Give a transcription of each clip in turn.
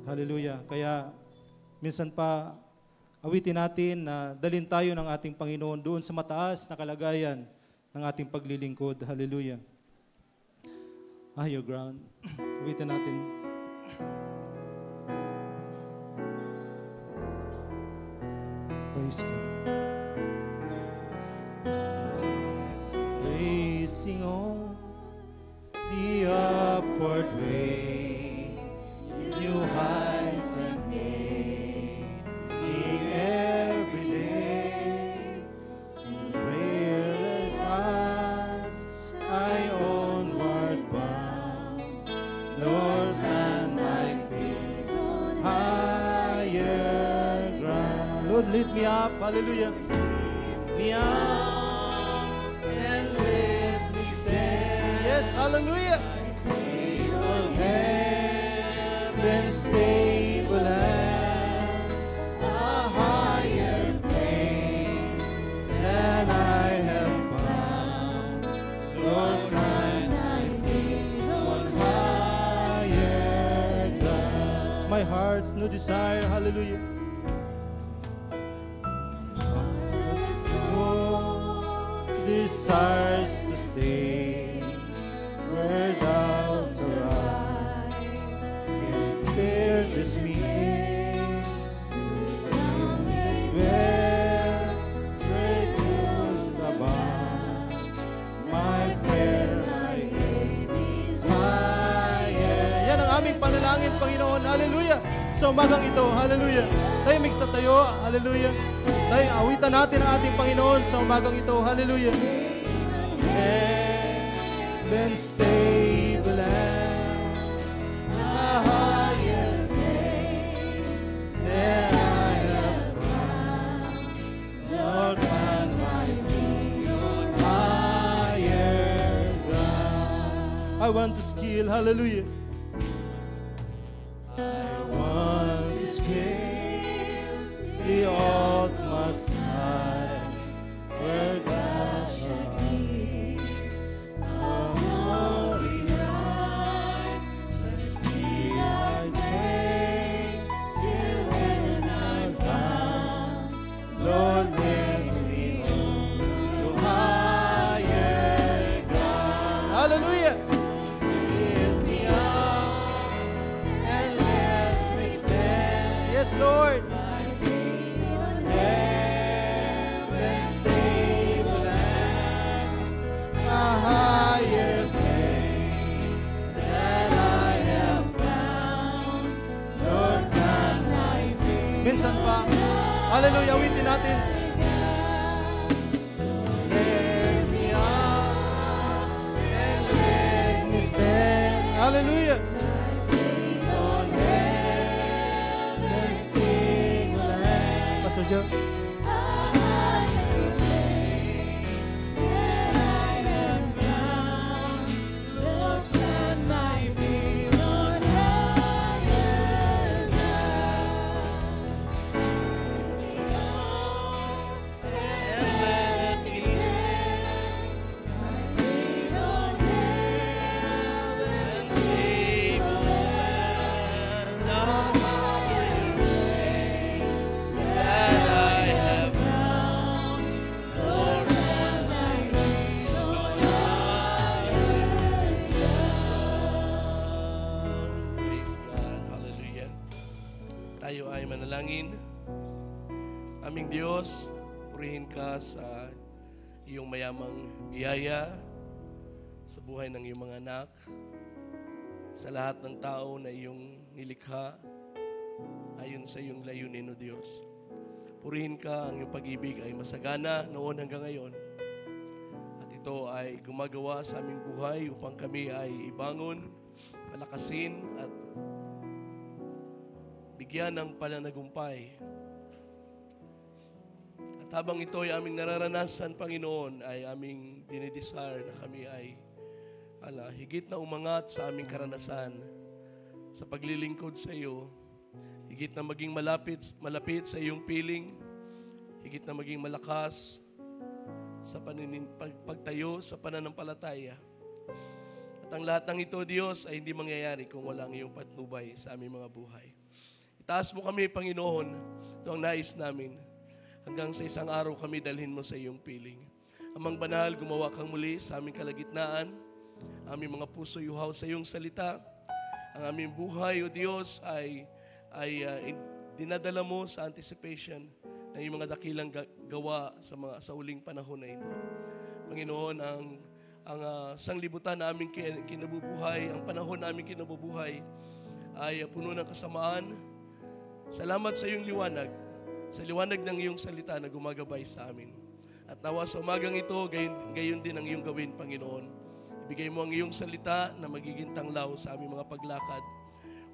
Hallelujah. Kaya minsan pa awitin natin na dalhin tayo ng ating Panginoon doon sa mataas na kalagayan ng ating paglilingkod. Hallelujah. Higher ground. Awitin natin. Praise God. Praising on the upward way, new heights and gain, every day, some prayerless eyes, I onward bound, Lord, plant my feet on higher ground. Lord, lift me up, hallelujah. Lift me up and let me stand. Yes, hallelujah. Stable heaven, stable land, a higher plane than I have found. Lord, plant my feet on higher ground. My heart's no desire, hallelujah. Desires to stay where doubts arise, can fear dismay, sound is well, great news abound. My prayer, my aim is higher. Yan ang aming panalangin, Panginoon. Hallelujah. Sa umagang ito, hallelujah. Tayo mix na tayo, hallelujah. Tayo, awitan natin ang ating Panginoon sa umagang ito. Hallelujah. Heaven stable and a higher name than I have found. Lord, plant my feet on higher ground. I want to scale, hallelujah. I want to scale the utmost high, where thou shalt be, oh glory bright. Let's see thy way till when I'm found. Lord, let me to higher ground. Hallelujah. Lift me up and let me stand. Yes, Lord. Higher plane that I have found. Lord, plant my feet. Minsan pa, hallelujah, awitin natin. Lift me up and let me stand. Hallelujah. On heaven's stable land. Pastor Joe. Aming Diyos, purihin ka sa iyong mayamang biyaya sa buhay ng iyong mga anak, sa lahat ng tao na iyong nilikha ayon sa iyong layunin, O Diyos. Purihin ka, ang iyong pag-ibig ay masagana noon hanggang ngayon. At ito ay gumagawa sa aming buhay upang kami ay ibangon, palakasin at bigyan ng pananagumpay. At habang ito ay aming nararanasan, Panginoon, ay aming dinidesire na kami ay higit na umangat sa aming karanasan sa paglilingkod sa iyo, higit na maging malapit sa iyong piling, higit na maging malakas sa pagtayo sa pananampalataya. At ang lahat ng ito, Diyos, ay hindi mangyayari kung walang iyong patnubay sa aming mga buhay. Itaas mo kami, Panginoon. Ito ang nais namin. Hanggang sa isang araw kami dalhin mo sa iyong piling. Amang banal, gumawa kang muli sa aming kalagitnaan. Aming mga puso yuhaw sa iyong salita. Ang aming buhay, O Diyos, ay dinadala mo sa anticipation ng iyong mga dakilang gawa sa uling panahon na ito. Panginoon, ang sanglibutan na aming kinabubuhay, ang panahon na aming kinabubuhay ay puno ng kasamaan. Salamat sa iyong liwanag, sa liwanag ng iyong salita na gumagabay sa amin. At nawa sa umagang ito, gayon din ang iyong gawin, Panginoon. Ibigay mo ang iyong salita na magiging tanglaw sa aming mga paglakad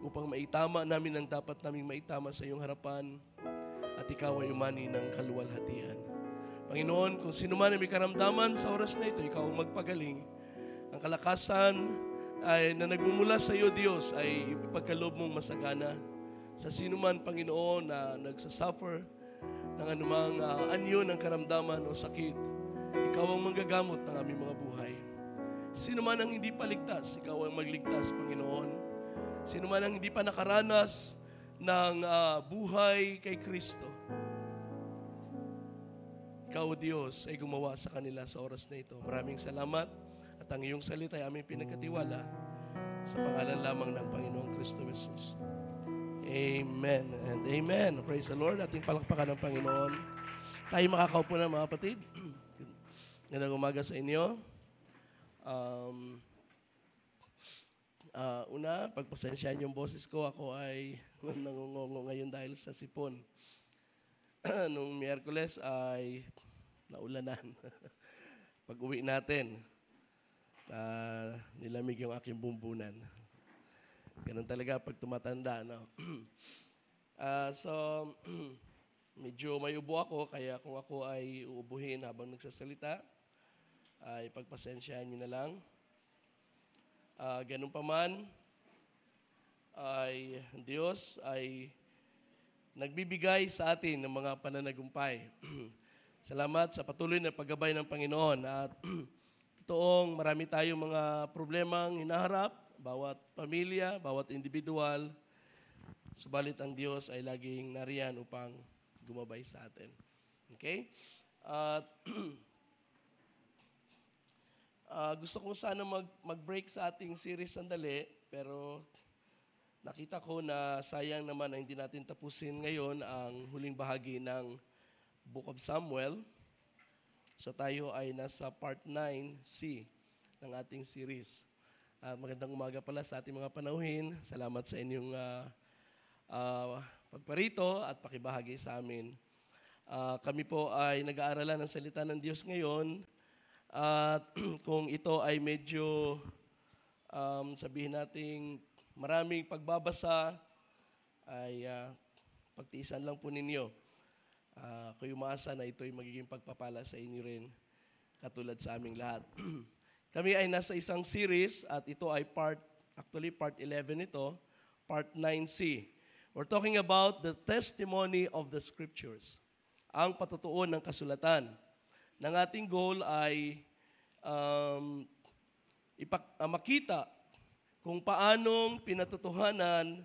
upang maitama namin ang dapat naming maitama sa iyong harapan at ikaw ay umani ng kaluwalhatian. Panginoon, kung sino man ay may karamdaman sa oras na ito, ikaw ang magpagaling. Ang kalakasan na nagmumula sa iyo, Diyos, ay ipagkaloob mong masagana. Sa sino man, Panginoon, na nagsasuffer ng anumang anyo ng karamdaman o sakit, ikaw ang manggagamot ng aming mga buhay. Sino man ang hindi paligtas, ikaw ang magligtas, Panginoon. Sino man ang hindi pa nakaranas ng buhay kay Kristo, ikaw, Diyos, ay gumawa sa kanila sa oras na ito. Maraming salamat at ang iyong salita ay aming pinagkatiwala sa pangalan lamang ng Panginoong Kristo Jesus. Amen and amen. Praise the Lord. Ating palakpakan ng Panginoon. Tayo makakaupo na, mga kapatid. Gandang umaga sa inyo. Una, pagpasensyahan yung boses ko. Ako ay nangungongo ngayon dahil sa sipon. Nung Miyerkules ay naulanan. Pag-uwi natin, nilamig yung aking bumbunan. Ganun talaga pag tumatanda, no? So, medyo may ubo ako, kaya kung ako ay uubuhin habang nagsasalita, ay pagpasensyahan niyo na lang. Ganun pa man, ay Diyos ay nagbibigay sa atin ng mga pananagumpay. Salamat sa patuloy na paggabay ng Panginoon. At totoong marami tayong mga problemang hinaharap, bawat pamilya, bawat individual. Subalit ang Diyos ay laging nariyan upang gumabay sa atin. Okay? At gusto kong sana mag-break sa ating series sandali, pero nakita ko na sayang naman na hindi natin tapusin ngayon ang huling bahagi ng Book of Samuel. So tayo ay nasa part 9C ng ating series. Magandang umaga pala sa ating mga panauhin. Salamat sa inyong pagparito at pakibahagi sa amin. Kami po ay nag-aaralan ng salita ng Diyos ngayon. At kung ito ay medyo sabihin nating maraming pagbabasa, ay pagtiisan lang po ninyo. Ako'y umaasa na ito ay magiging pagpapala sa inyo rin, katulad sa aming lahat. Kami ay nasa isang series at ito ay part 11 ito, part 9C. We're talking about the testimony of the scriptures, ang patutuon ng kasulatan. Ng ating goal ay makita kung paanong pinatutuhanan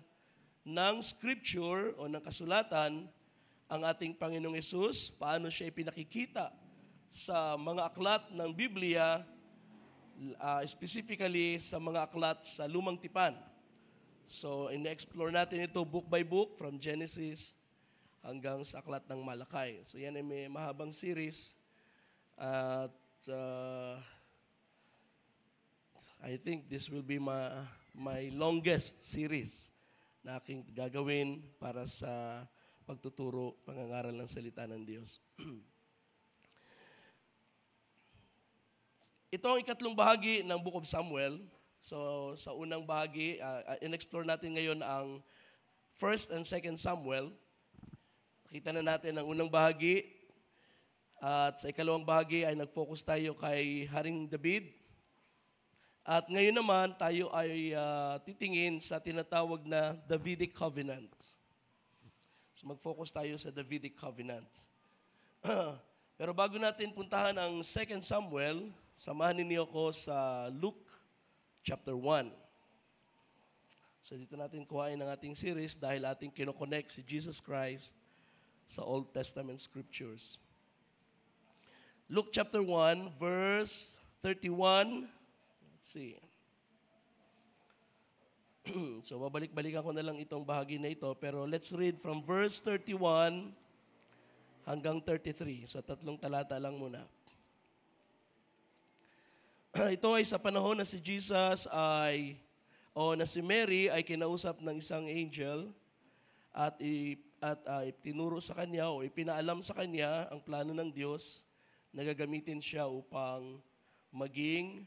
ng scripture o ng kasulatan ang ating Panginoong Hesus, paano siya ipinakikita sa mga aklat ng Biblia, specifically sa mga aklat sa Lumang Tipan. So, in-explore natin ito book by book from Genesis hanggang sa aklat ng Malakay. So, yan ay may mahabang series. At I think this will be my longest series na aking gagawin para sa pagtuturo, pangangaral ng salita ng Diyos. Ito ang ikatlong bahagi ng Book of Samuel. So, sa unang bahagi, in-explore natin ngayon ang 1st and 2nd Samuel. Nakita na natin ang unang bahagi. At sa ikalawang bahagi ay nag-focus tayo kay Haring David. At ngayon naman, tayo ay titingin sa tinatawag na Davidic Covenant. So mag-focus tayo sa Davidic Covenant. Pero bago natin puntahan ang 2 Samuel, samahan ninyo ako sa Luke chapter 1. So dito natin kuhain ang ating series dahil ating kinoconnect si Jesus Christ sa Old Testament Scriptures. Luke chapter 1, verse 31. Let's see. So babalik-balikan ko na lang itong bahagi na ito, pero let's read from verse 31 hanggang 33. So 3 talata lang muna. Ito ay sa panahon na si Jesus na si Mary ay kinausap ng isang angel at itinuro sa kanya o ipinaalam sa kanya ang plano ng Diyos na gagamitin siya upang maging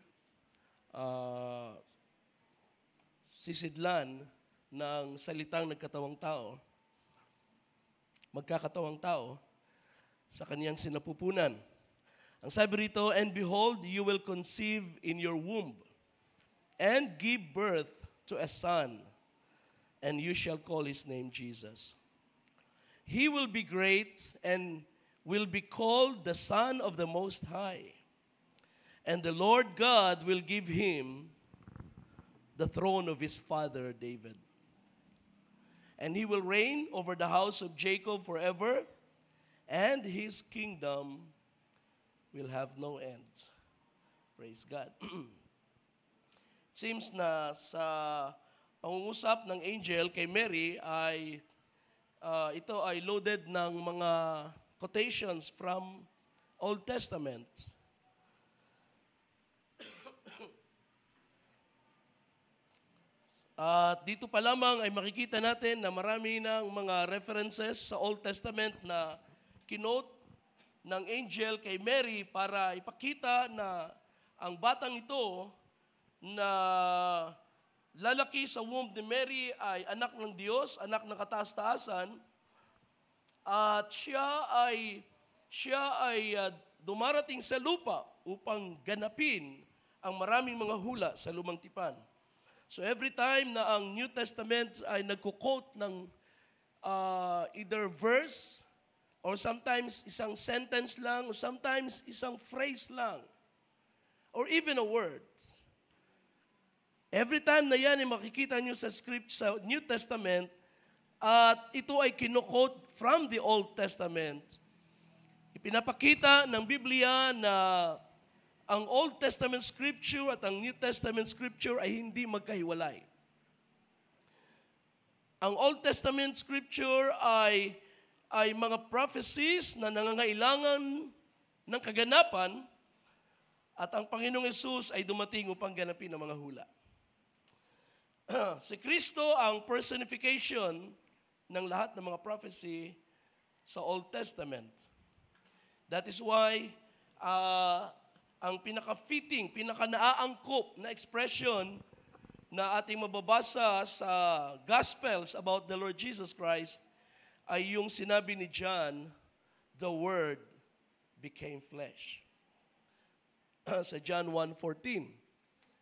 sisidlan ng salitang nagkatawang tao, magkakatawang tao sa kaniyang sinapupunan. Ang sabi rito, "And behold, you will conceive in your womb and give birth to a son, and you shall call his name Jesus. He will be great and will be called the Son of the Most High. And the Lord God will give him the throne of his father David. And he will reign over the house of Jacob forever, and his kingdom will have no end." Praise God. It seems na sa pangungusap ng angel kay Mary ay ito ay loaded ng mga quotations from Old Testament. At dito pa lamang ay makikita natin na marami ng mga references sa Old Testament na kinote ng angel kay Mary para ipakita na ang batang ito na lalaki sa womb ni Mary ay anak ng Diyos, anak ng kataas-taasan, at siya ay dumarating sa lupa upang ganapin ang maraming mga hula sa lumang tipan. So every time na ang New Testament ay nagko-quote ng either verse or sometimes isang sentence lang or sometimes isang phrase lang or even a word, every time na yan ay makikita nyo sa script sa New Testament at ito ay kino-quote from the Old Testament, ipinapakita ng Biblia na ang Old Testament Scripture at ang New Testament Scripture ay hindi magkahiwalay. Ang Old Testament Scripture ay mga prophecies na nangangailangan ng kaganapan at ang Panginoong Hesus ay dumating upang ganapin ang mga hula. Si Kristo ang personification ng lahat ng mga prophecy sa Old Testament. That is why ang pinaka-fitting, pinaka-naaangkop na expression na ating mababasa sa Gospels about the Lord Jesus Christ ay yung sinabi ni John, "The Word became flesh." Sa John 1:14.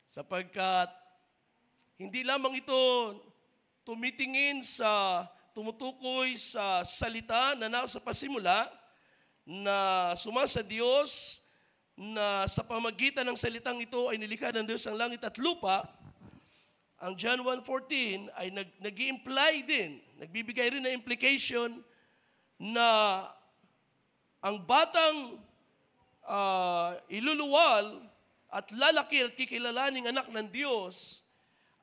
Sapagkat hindi lamang ito tumutukoy sa salita na nasa pasimula na sumasa Diyos, na sa pamagitan ng salitang ito ay nilikha ng Diyos ang langit at lupa. Ang John 1:14 ay nag-i-imply din, nagbibigay rin na implication na ang batang iluluwal at lalaki at kikilalaning anak ng Diyos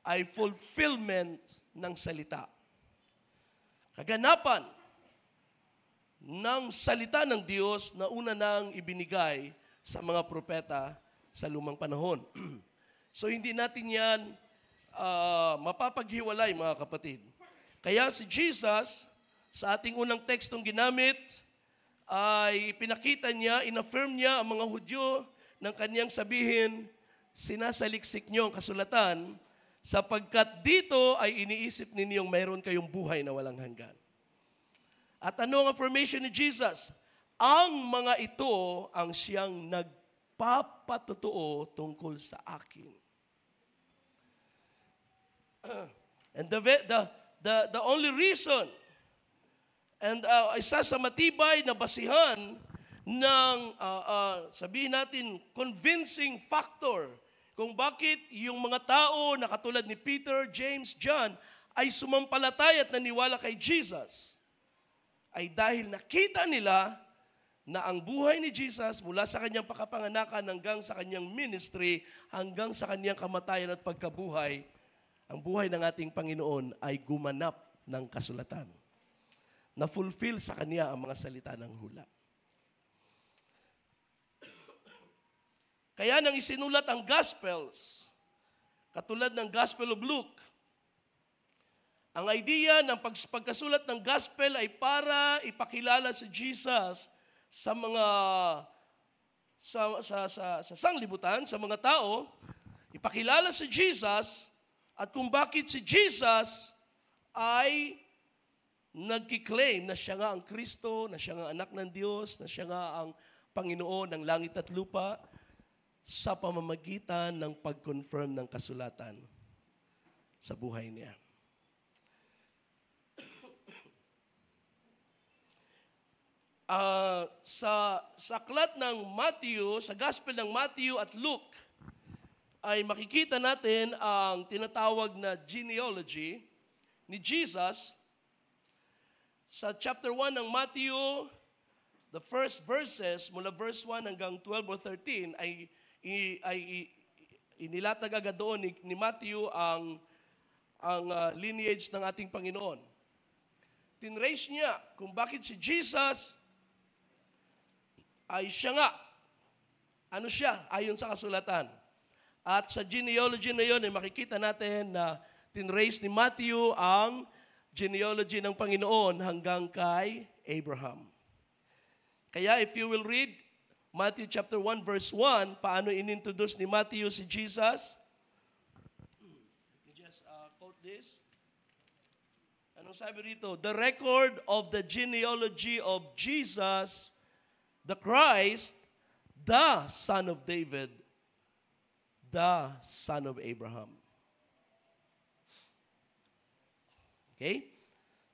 ay fulfillment ng salita. Kaganapan ng salita ng Diyos na una nang ibinigay sa mga propeta sa lumang panahon. So hindi natin yan mapapaghiwalay, mga kapatid. Kaya si Jesus, sa ating unang tekstong ginamit, ay pinakita niya, inaffirm niya ang mga Hudyo ng kanyang sabihin, "Sinasaliksik niyo ang kasulatan, sapagkat dito ay iniisip ninyong mayroon kayong buhay na walang hanggan." At ano ang affirmation ni Jesus? Ang mga ito ang siyang nagpapatotoo tungkol sa akin. And the only reason and isa sa matibay na basihan ng sabihin natin convincing factor kung bakit yung mga tao na katulad ni Peter, James, John ay sumampalataya at naniwala kay Jesus ay dahil nakita nila na ang buhay ni Jesus mula sa kanyang pakapanganakan hanggang sa kanyang ministry, hanggang sa kanyang kamatayan at pagkabuhay, ang buhay ng ating Panginoon ay gumanap ng kasulatan. Na-fulfill sa kanya ang mga salita ng hula. Kaya nang isinulat ang Gospels, katulad ng Gospel of Luke, ang idea ng pagkasulat ng Gospel ay para ipakilala si Jesus sa mga sa sanglibutan, sa mga tao, ipakilala si Jesus at kung bakit si Jesus ay nagkiklaim na siya nga ang Kristo, na siya nga anak ng Diyos, na siya nga ang Panginoon ng langit at lupa, sa pamamagitan ng pag-confirm ng kasulatan sa buhay niya. Sa aklat ng Matthew, sa Gospel ng Matthew at Luke, ay makikita natin ang tinatawag na genealogy ni Jesus. Sa chapter 1 ng Matthew, the first verses, mula verse 1 hanggang 12 or 13, ay inilatag agad doon ni Matthew ang lineage ng ating Panginoon. Tinrace niya kung bakit si Jesus ay siya nga. Ano siya? Ayon sa kasulatan. At sa genealogy na yun, ay makikita natin na tinrace ni Matthew ang genealogy ng Panginoon hanggang kay Abraham. Kaya if you will read Matthew chapter 1 verse 1, paano inintroduce ni Matthew si Jesus? Let me just quote this. Anong sabi rito? The record of the genealogy of Jesus, the Christ, the son of David, the son of Abraham. Okay?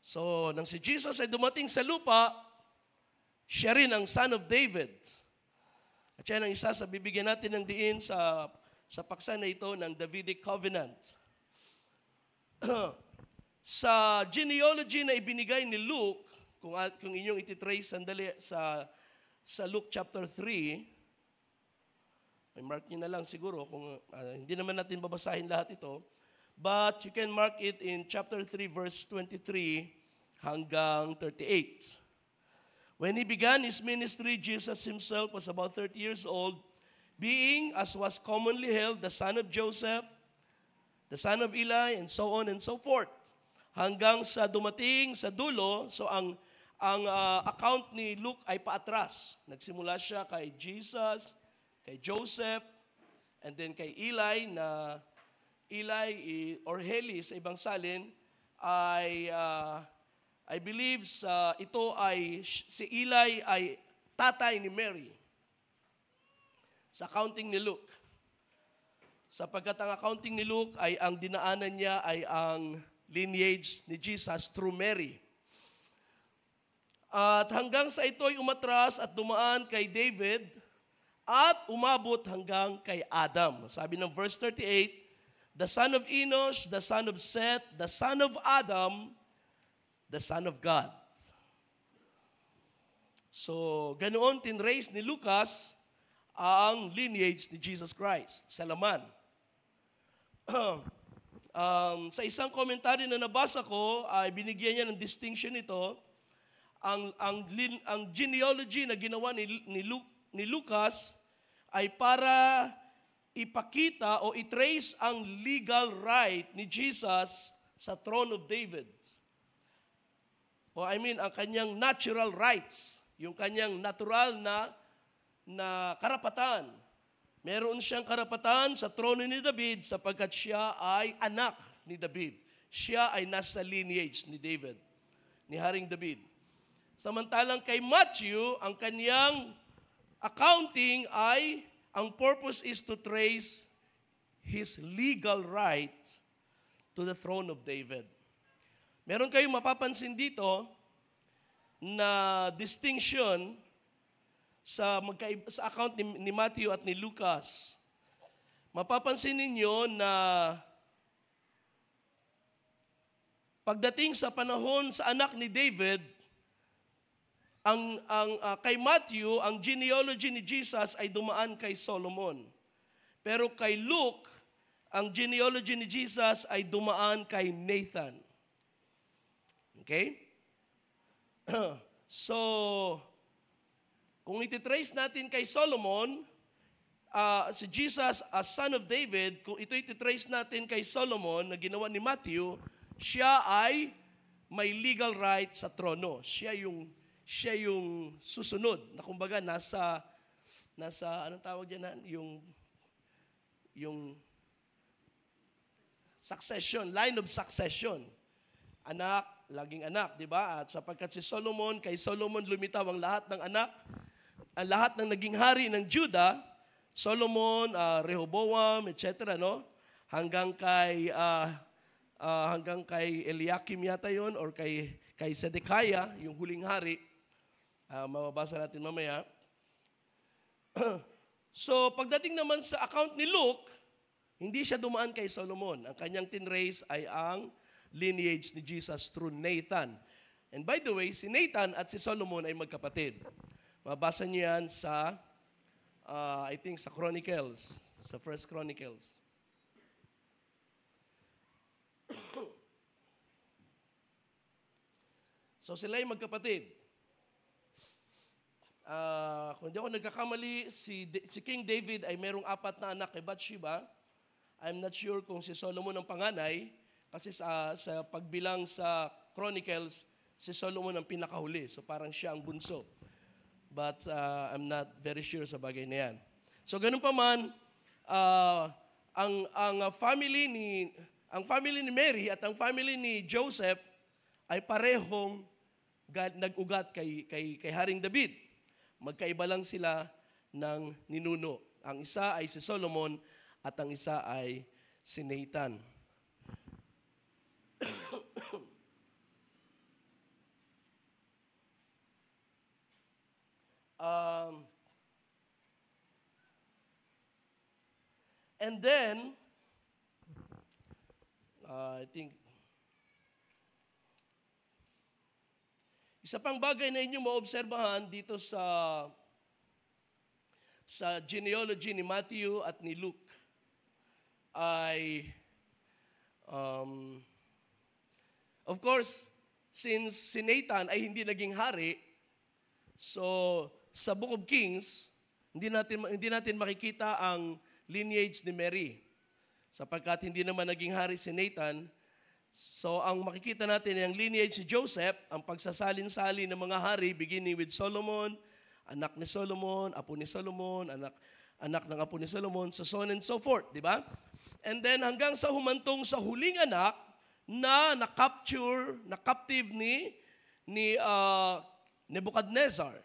So, nang si Jesus ay dumating sa lupa, siya rin ang son of David. At yan ang isa sa bibigyan natin ng diin sa paksa na ito ng Davidic Covenant. Sa genealogy na ibinigay ni Luke, kung inyong ititrace sandali sa Luke chapter 3, may mark nyo na lang siguro, kung hindi naman natin babasahin lahat ito, but you can mark it in chapter 3 verse 23 hanggang 38. When he began his ministry, Jesus himself was about 30 years old, being, as was commonly held, the son of Joseph, the son of Eli, and so on and so forth. Hanggang sa dumating sa dulo, so ang account ni Luke ay paatras. Nagsimula siya kay Jesus, kay Joseph, and then kay Eli, na Eli or Heli sa ibang salin, ay I believe si Eli ay tatay ni Mary sa accounting ni Luke. Sapagkat ang accounting ni Luke ay ang dinaanan niya ay ang lineage ni Jesus through Mary. At hanggang sa ito ay umatras at dumaan kay David at umabot hanggang kay Adam. Sabi ng verse 38, the son of Enosh, the son of Seth, the son of Adam, the Son of God. So, ganoon tinrace ni Lucas ang lineage ni Jesus Christ sa laman. Sa isang komentaryo na nabasa ko, ay binigyan niya ng distinction ito. Ang genealogy na ginawa ni Lucas ay para ipakita o itrace ang legal right ni Jesus sa throne of David. Ang kanyang natural rights, yung kanyang natural na karapatan. Meron siyang karapatan sa trono ni David sapagkat siya ay anak ni David. Siya ay nasa lineage ni David, ni Haring David. Samantalang kay Matthew, ang kanyang accounting ay, ang purpose is to trace his legal right to the throne of David. Meron kayong mapapansin dito na distinction sa account ni Matthew at ni Lucas. mapapansin ninyo na pagdating sa panahon sa anak ni David, kay Matthew, ang genealogy ni Jesus ay dumaan kay Solomon. Pero kay Luke, ang genealogy ni Jesus ay dumaan kay Nathan. Okay? So, kung ititrace natin kay Solomon, si Jesus as son of David, kung ito ititrace natin kay Solomon na ginawa ni Matthew, siya ay may legal right sa trono. Siya yung susunod na kumbaga nasa anong tawag diyan, yung succession, line of succession. Anak, laging anak, di ba? At sapagkat si Solomon, kay Solomon lumitaw ang lahat ng anak, ang lahat ng naging hari ng Judah, Solomon, Rehoboam, etc., no? Hanggang kay Eliakim yata yon, or kay Zedekiah, yung huling hari. Mababasa natin mamaya. So, pagdating naman sa account ni Luke, hindi siya dumaan kay Solomon. Ang kanyang tinrace ay ang lineage ni Jesus through Nathan. And by the way, si Nathan at si Solomon ay magkapatid. Mabasa niyo yan sa, I think, sa Chronicles, sa First Chronicles. So sila ay magkapatid. Kung hindi ako nagkakamali, si King David ay merong 4 na anak kay Bathsheba. I'm not sure kung si Solomon ang panganay, kasi sa pagbilang sa Chronicles, si Solomon ang pinakahuli. So parang siya ang bunso. But I'm not very sure sa bagay na yan. So ganun pa man, ang family ni Mary at ang family ni Joseph ay parehong nag-ugat kay Haring David. Magkaiba lang sila ng ninuno. Ang isa ay si Solomon at ang isa ay si Nathan. And then, I think, isa pang bagay na inyong maobserbahan dito sa genealogy ni Matthew at ni Luke ay, of course, since si Nathan ay hindi naging hari, so sa Book of Kings, hindi natin makikita ang lineage ni Mary. Sapagkat hindi naman naging hari si Nathan, so ang makikita natin ay ang lineage si Joseph, ang pagsasalin-salin ng mga hari, beginning with Solomon, anak ni Solomon, apo ni Solomon, anak ng apo ni Solomon, so on and so forth, di ba? And then hanggang sa humantong sa huling anak na na-captive ni Nebuchadnezzar.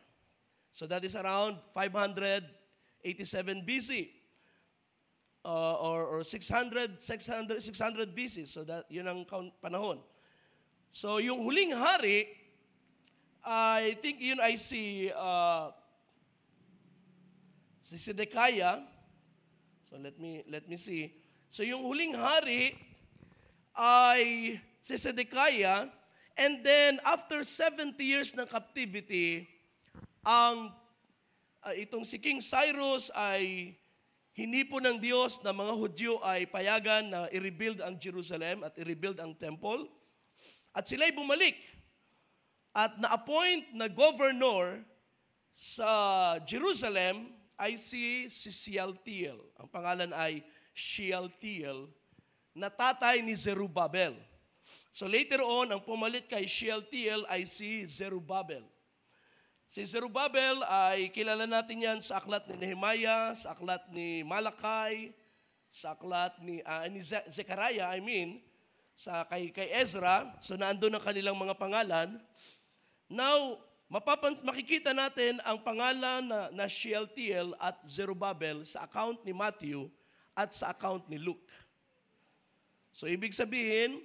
So that is around 587 BC. Or 600 BC. So that yun ang panahon. So yung huling hari, I think yun ay si Zedekiah. So let me see. So yung huling hari ay si Zedekiah, and then after 70 years ng captivity, itong si King Cyrus ay hinipo ng Diyos na mga Hudyo ay payagan na i-rebuild ang Jerusalem at i-rebuild ang temple. At sila'y bumalik at na-appoint na governor sa Jerusalem ay si Shealtiel. Ang pangalan ay Shealtiel, na tatay ni Zerubbabel. So later on, ang pumalit kay Shealtiel ay si Zerubbabel. Si Zerubbabel ay kilala natin yan sa aklat ni Nehemiah, sa aklat ni Malakay, sa aklat ni Zechariah, kay Ezra. So naandun ang kanilang mga pangalan. Now, makikita natin ang pangalan na Shealtiel at Zerubbabel sa account ni Matthew at sa account ni Luke. So ibig sabihin,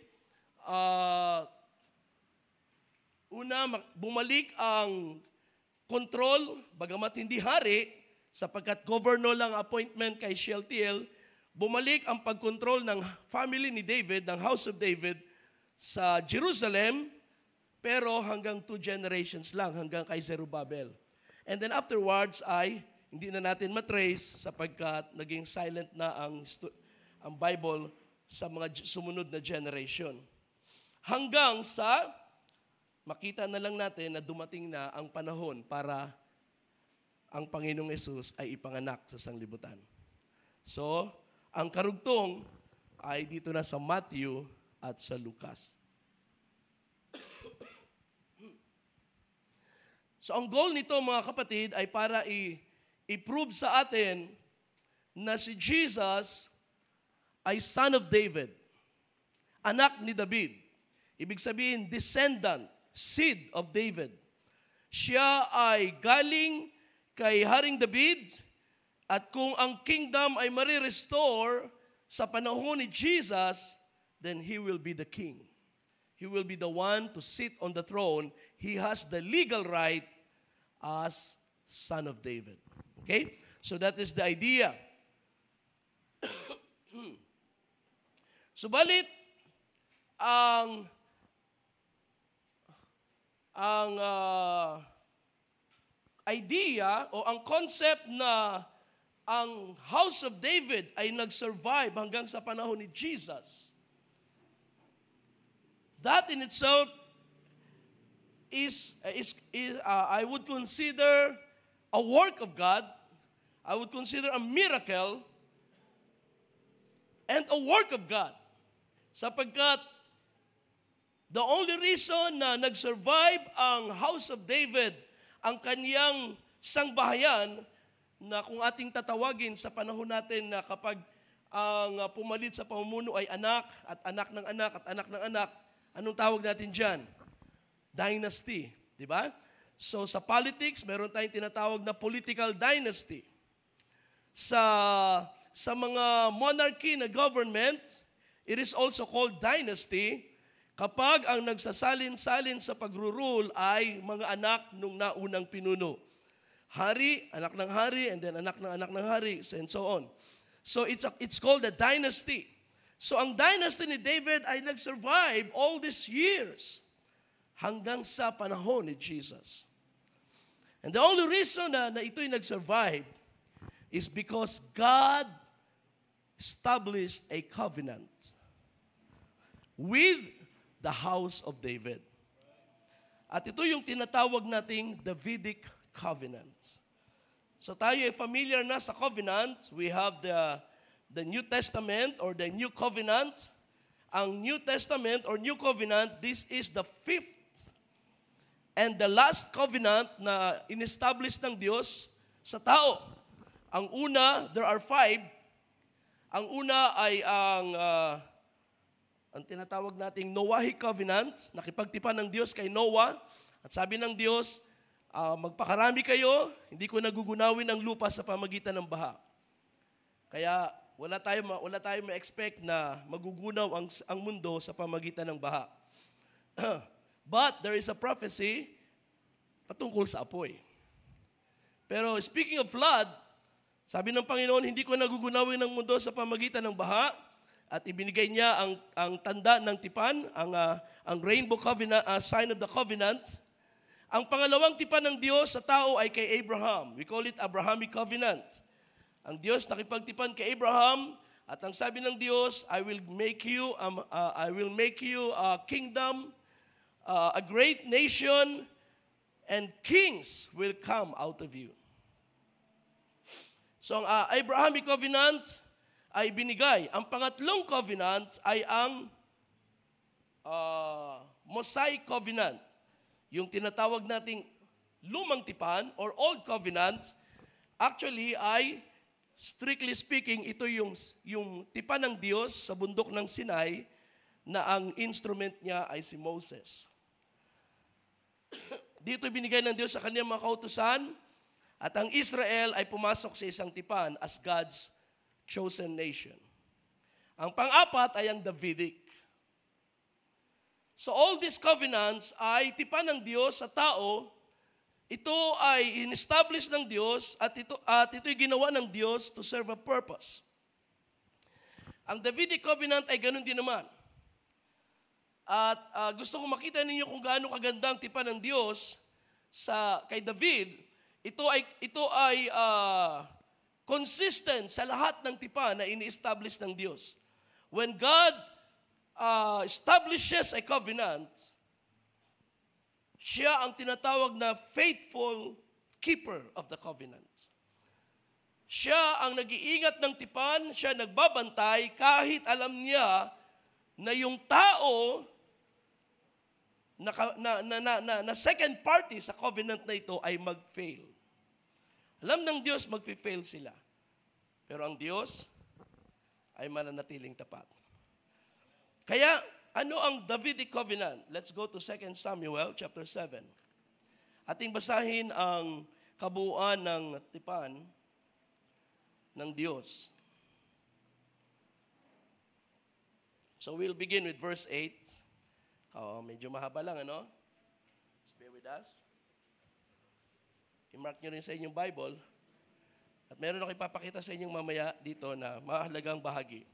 bumalik ang control, bagamat hindi hari, sapagkat governor lang appointment kay Shealtiel, bumalik ang pagkontrol ng family ni David, ng House of David, sa Jerusalem, pero hanggang 2 generations lang, hanggang kay Zerubbabel. And then afterwards ay hindi na natin matrace sapagkat naging silent na ang Bible sa mga sumunod na generation. Hanggang sa makita na lang natin na dumating na ang panahon para ang Panginoong Yesus ay ipanganak sa sanglibutan. So, ang karugtong ay dito na sa Matthew at sa Lucas. So, ang goal nito mga kapatid ay para i-prove sa atin na si Jesus ay son of David, anak ni David. Ibig sabihin, descendant, seed of David. Siya ay galing kay Haring David, at kung ang kingdom ay marirestore sa panahon ni Jesus, then He will be the king. He will be the one to sit on the throne. He has the legal right as son of David. Okay? So that is the idea. Subalit, ang idea o ang concept na ang House of David ay nag-survive hanggang sa panahon ni Jesus, that in itself is I would consider a work of God. I would consider a miracle and a work of God. Sapagkat the only reason na nag-survive ang House of David, ang kaniyang sangbahayan, na kung ating tatawagin sa panahon natin na kapag ang pumalit sa pamumuno ay anak at anak ng anak at anak ng anak, anong tawag natin dyan? Dynasty, di ba? So sa politics, meron tayong tinatawag na political dynasty. Sa mga monarchy na government, it is also called dynasty kapag ang nagsasalin-salin sa pag-rule ay mga anak nung naunang pinuno. Hari, anak ng hari, and then anak ng hari, and so on. So it's called a dynasty. So ang dynasty ni David ay nag-survive all these years hanggang sa panahon ni Jesus. And the only reason na ito'y nag-survive is because God established a covenant with the house of David. At ito yung tinatawag nating Davidic covenant. So tayo ay familiar na sa covenant. We have the New Testament or the New Covenant. Ang New Testament or New Covenant, this is the 5th and the last covenant na in-establish ng Diyos sa tao. Ang una, there are 5. Ang una ay ang tinatawag nating Noahic Covenant, nakipagtipan ng Diyos kay Noah. At sabi ng Diyos, magpakarami kayo, hindi ko nagugunawin ang lupa sa pamagitan ng baha. Kaya wala tayo ma-expect na magugunaw ang mundo sa pamagitan ng baha. But there is a prophecy patungkol sa apoy. Pero speaking of flood, sabi ng Panginoon, hindi ko nagugunawin ang mundo sa pamagitan ng baha, at ibinigay niya ang tanda ng tipan, ang rainbow covenant, sign of the covenant. Ang pangalawang tipan ng Diyos sa tao ay kay Abraham. We call it Abrahamic covenant. Ang Diyos nakipagtipan kay Abraham, at ang sabi ng Diyos, I will make you a kingdom, a great nation, and kings will come out of you. So ang Abrahamic covenant ay binigay. Ang pangatlong covenant ay ang Mosaic covenant. Yung tinatawag nating lumang tipan or old covenant, actually ay, strictly speaking, ito yung tipan ng Diyos sa bundok ng Sinai na ang instrument niya ay si Moses. Dito binigay ng Diyos sa kanyang mga kautusan, at ang Israel ay pumasok sa isang tipan as God's chosen nation. Ang pang-apat ay ang Davidic. So all these covenants ay tipan ng Diyos sa tao. Ito ay in-establish ng Diyos at ito'y ginawa ng Diyos to serve a purpose. Ang Davidic Covenant ay ganun din naman. At gusto kong makita ninyo kung gaano kagandang tipan ng Diyos kay David. Ito ay consistent sa lahat ng tipan na ini-establish ng Diyos. When God establishes a covenant, siya ang tinatawag na faithful keeper of the covenant. Siya ang nag-iingat ng tipan, siya nagbabantay kahit alam niya na yung tao na second party sa covenant na ito ay mag-fail. Alam ng Diyos mag-fail sila. Pero ang Diyos ay mananatiling tapat. Kaya, ano ang Davidic Covenant? Let's go to 2 Samuel chapter 7. Ating basahin ang kabuuan ng tipan ng Diyos. So we'll begin with verse 8. Medyo mahaba lang, ano? Just bear with us. I-mark nyo rin sa inyong Bible. At meron ako ipapakita sa inyong mamaya dito na mahalagang bahagi.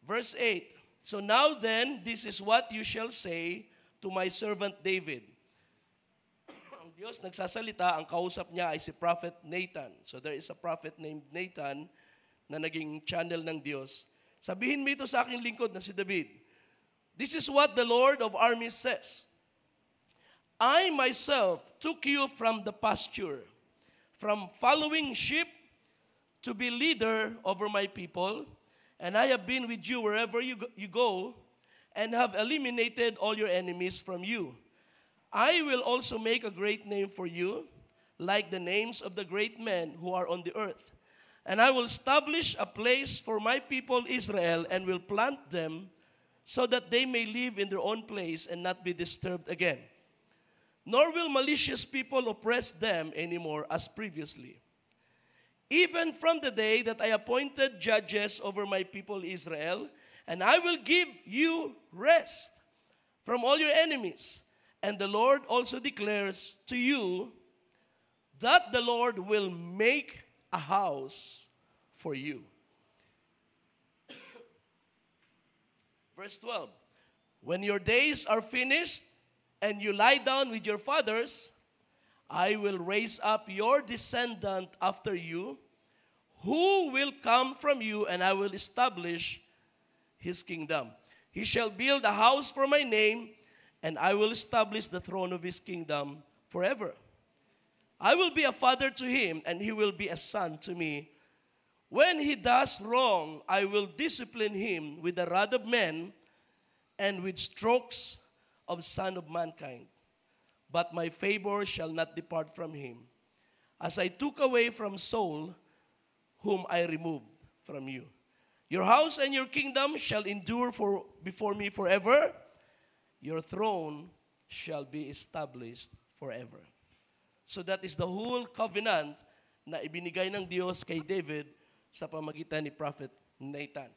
Verse 8. So now then, this is what you shall say to my servant David. Ang Diyos nagsasalita, ang kausap niya ay si Prophet Nathan. So there is a prophet named Nathan na naging channel ng Diyos. Sabihin mo ito sa aking lingkod na si David. This is what the Lord of armies says. I myself took you from the pasture, from following sheep to be leader over my people, and I have been with you wherever you go, and have eliminated all your enemies from you. I will also make a great name for you, like the names of the great men who are on the earth. And I will establish a place for my people Israel, and will plant them so that they may live in their own place and not be disturbed again. Nor will malicious people oppress them anymore as previously. Even from the day that I appointed judges over my people Israel, and I will give you rest from all your enemies. And the Lord also declares to you that the Lord will make a house for you. Verse 12. When your days are finished and you lie down with your fathers, I will raise up your descendant after you, who will come from you, and I will establish his kingdom. He shall build a house for my name, and I will establish the throne of his kingdom forever. I will be a father to him, and he will be a son to me. When he does wrong, I will discipline him with the rod of men and with strokes of son of mankind. But my favor shall not depart from him, as I took away from Saul, whom I removed from you. Your house and your kingdom shall endure before me forever. Your throne shall be established forever. So that is the whole covenant na ibinigay ng Diyos kay David sa pamagitan ni Prophet Nathan.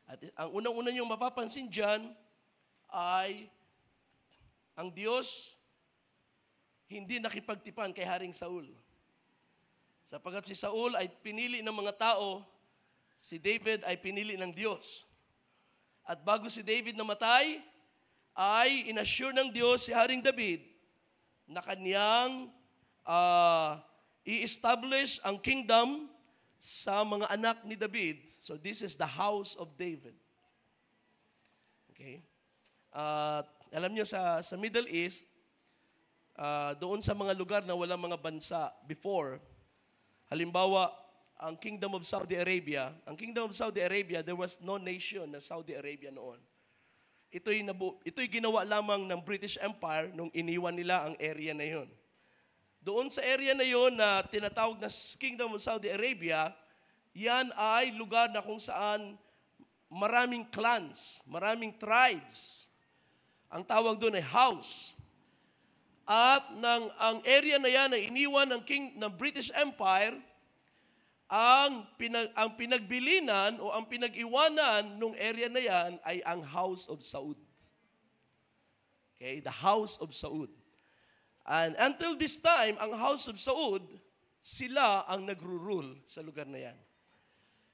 At ang unang-una niyong mapapansin dyan ay ang Diyos hindi nakipagtipan kay Haring Saul. Sapagat si Saul ay pinili ng mga tao, si David ay pinili ng Diyos. At bago si David namatay, ay inassure ng Diyos si Haring David na kanyang i-establish ang kingdom sa mga anak ni David. So this is the house of David. Okay? Alam niyo sa Middle East, doon sa mga lugar na walang mga bansa before, halimbawa, ang Kingdom of Saudi Arabia, there was no nation na Saudi Arabia noon. Ito'y ginawa lamang ng British Empire nung iniwan nila ang area na yon. Doon sa area na yon na tinatawag na Kingdom of Saudi Arabia, yan ay lugar na kung saan maraming clans, maraming tribes. Ang tawag doon ay house. At ang area na yan ay iniwan ng British Empire, ang pinagbilinan o ang pinag-iwanan ng area na yan ay ang House of Saud. Okay, the House of Saud. And until this time, ang House of Saud, sila ang nagro-rule sa lugar na yan.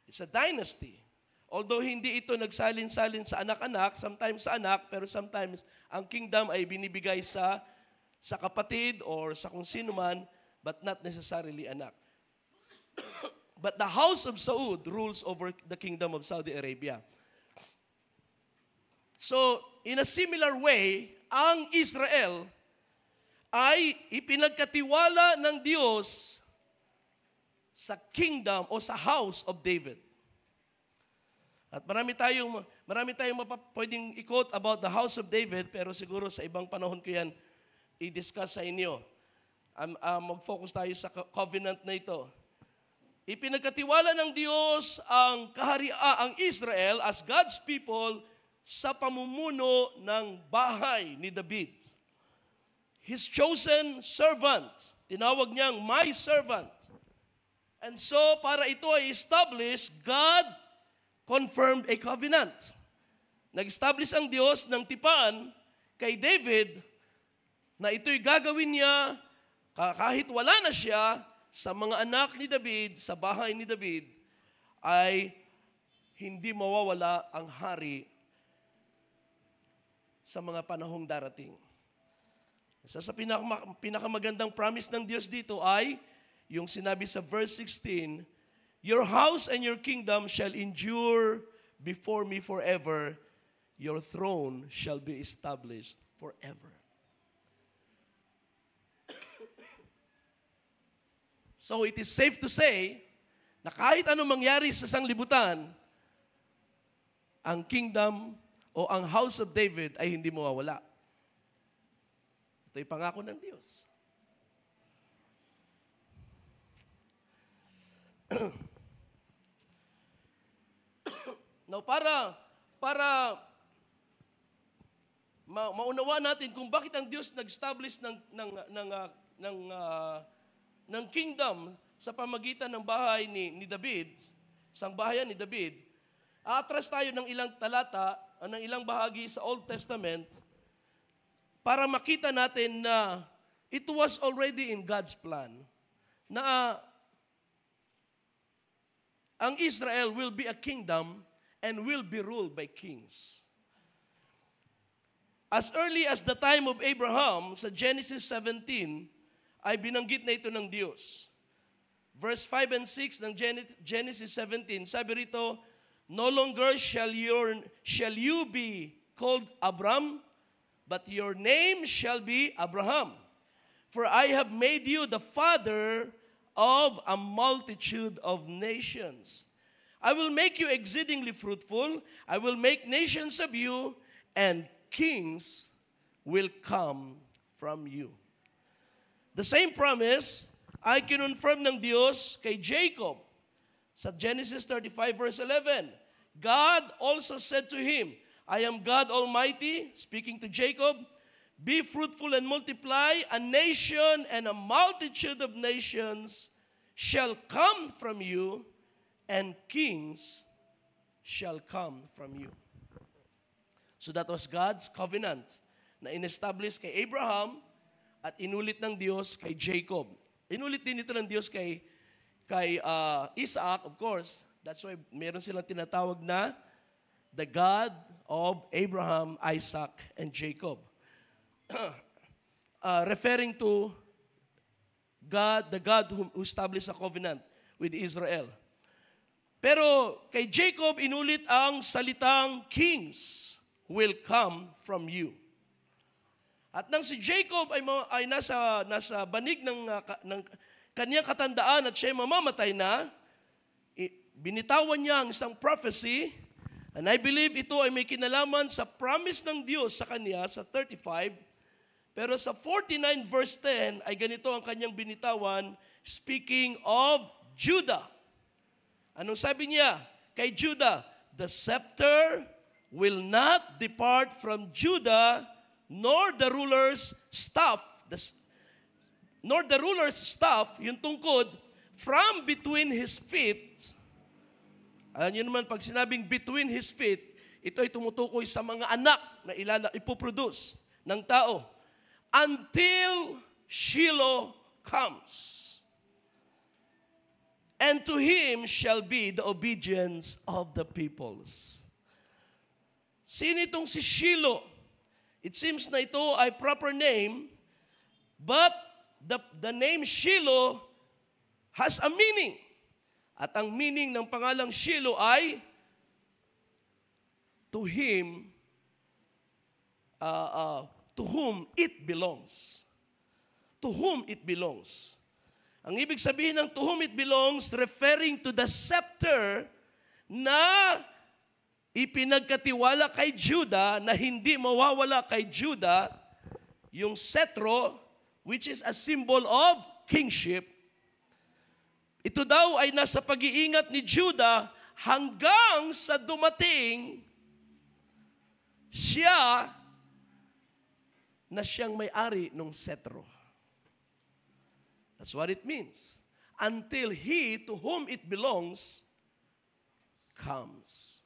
It's a dynasty. Although hindi ito nagsalin-salin sa anak-anak, sometimes sa anak, pero sometimes ang kingdom ay binibigay sa kapatid or sa kung sino man, but not necessarily anak. But the house of Saud rules over the kingdom of Saudi Arabia. So, in a similar way, ang Israel ay ipinagkatiwala ng Diyos sa kingdom o sa house of David. At marami tayong pwedeng i-quote about the house of David, pero siguro sa ibang panahon ko yan i-discuss sa inyo. Mag-focus tayo sa covenant na ito. Ipinagkatiwala ng Diyos ang ang Israel as God's people sa pamumuno ng bahay ni David. His chosen servant. Tinawag niyang my servant. And so, para ito ay establish, God confirmed a covenant. Nag-establish ang Diyos ng tipan kay David na ito'y gagawin niya kahit wala na siya sa mga anak ni David, sa bahay ni David, ay hindi mawawala ang hari sa mga panahong darating. Isa sa pinakamagandang promise ng Diyos dito ay yung sinabi sa verse 16, your house and your kingdom shall endure before me forever. Your throne shall be established forever. So it is safe to say na kahit anong mangyari sa sanglibutan, ang kingdom o ang house of David ay hindi mawawala. Ito'y pangako ng Diyos. Now, para maunawa natin kung bakit ang Diyos nag-establish ng kingdom sa pamagitan ng bahay ni David, isang bahayan ni David, aatras tayo ng ilang talata, ng ilang bahagi sa Old Testament para makita natin na it was already in God's plan na ang Israel will be a kingdom and will be ruled by kings. As early as the time of Abraham, sa Genesis 17, ay binanggit na ito ng Diyos. Verse 5 and 6 ng Genesis 17, sabi rito, no longer shall you be called Abram, but your name shall be Abraham. For I have made you the father of a multitude of nations. I will make you exceedingly fruitful. I will make nations of you, and kings will come from you. The same promise ay kinonfirm ng Diyos kay Jacob sa Genesis 35 verse 11. God also said to him, I am God Almighty, speaking to Jacob, be fruitful and multiply, a nation and a multitude of nations shall come from you, and kings shall come from you. So that was God's covenant na in-establish kay Abraham at inulit ng Diyos kay Jacob. Inulit din ito ng Diyos kay Isaac, of course. That's why meron silang tinatawag na the God of Abraham, Isaac, and Jacob. Referring to God, the God who established a covenant with Israel. Pero kay Jacob, inulit ang salitang kings will come from you. At nang si Jacob ay nasa banig ng kaniyang katandaan at siya mamamatay na, binitawan niya ang isang prophecy, and I believe ito ay may kinalaman sa promise ng Diyos sa kanya sa 35, pero sa 49 verse 10 ay ganito ang kanyang binitawan, speaking of Judah. Anong sabi niya? Kay Judah, the scepter will not depart from Judah, nor the ruler's staff, yung tungkod, from between his feet. Alam niyo naman, pag sinabing between his feet, ito ay tumutukoy sa mga anak na ipoproduce ng tao. Until Shiloh comes. and to him shall be the obedience of the peoples. Sino itong si Shiloh? It seems na ito ay proper name, but the name Shiloh has a meaning. At ang meaning ng pangalang Shiloh ay to him, to whom it belongs. To whom it belongs. Ang ibig sabihin ng to whom it belongs, referring to the scepter na ipinagkatiwala kay Judah, na hindi mawawala kay Judah, yung cetro, which is a symbol of kingship. Ito daw ay nasa pag-iingat ni Judah hanggang sa dumating siya na siyang may-ari ng cetro. That's what it means. Until he to whom it belongs comes.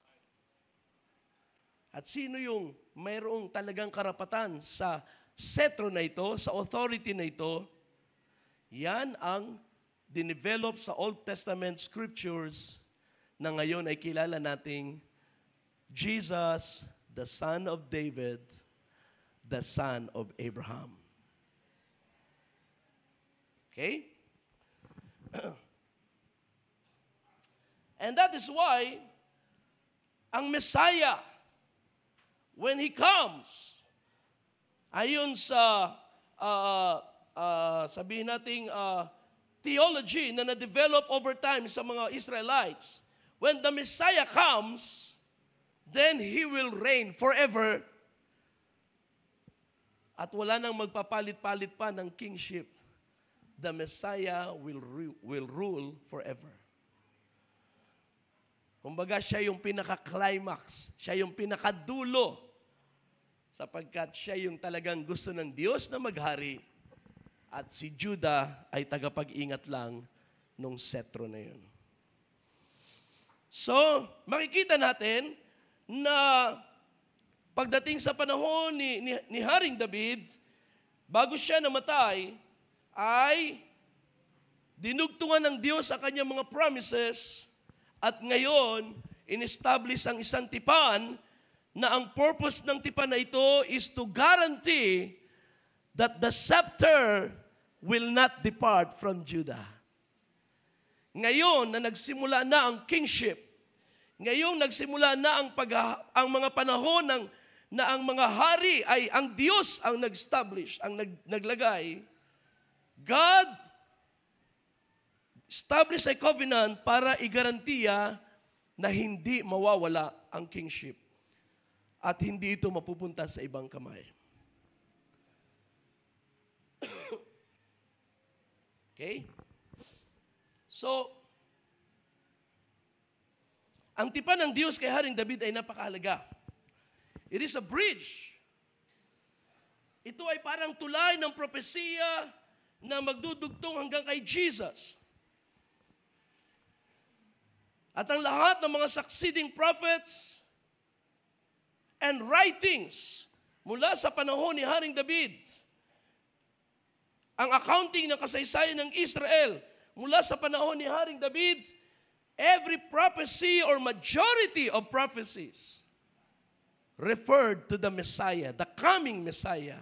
At sino yung mayroong talagang karapatan sa cetro na ito, sa authority na ito? Yan ang dinevelop sa Old Testament scriptures na ngayon ay kilala nating Jesus, the son of David, the son of Abraham. Okay? And that is why ang Messiah, when He comes, ayon sa sabihin nating theology na na-develop over time sa mga Israelites, when the Messiah comes, then He will reign forever. At wala nang magpapalit-palit pa ng kingship. The Messiah will rule forever. Kumbaga, siya yung pinaka-climax. Siya yung pinakadulo. Sapagkat siya yung talagang gusto ng Diyos na maghari. At si Judah ay tagapag-ingat lang nung setro na yun. So, makikita natin na pagdating sa panahon ni Haring David, bago siya namatay, ay dinugtungan ng Diyos sa kanyang mga promises at ngayon, in-establish ang isang tipan na ang purpose ng tipan na ito is to guarantee that the scepter will not depart from Judah. Ngayon na nagsimula na ang kingship, ngayon nagsimula na ang mga panahon na ang mga hari ay ang Diyos ang nag-establish, ang naglagay, God established a covenant para igarantiya na hindi mawawala ang kingship at hindi ito mapupunta sa ibang kamay. Okay? So, ang tipan ng Diyos kay Haring David ay napakahalaga. It is a bridge. Ito ay parang tulay ng propesiya na magdudugtong hanggang kay Jesus. At ang lahat ng mga succeeding prophets and writings mula sa panahon ni Haring David, ang accounting ng kasaysayan ng Israel mula sa panahon ni Haring David, every prophecy or majority of prophecies referred to the Messiah, the coming Messiah.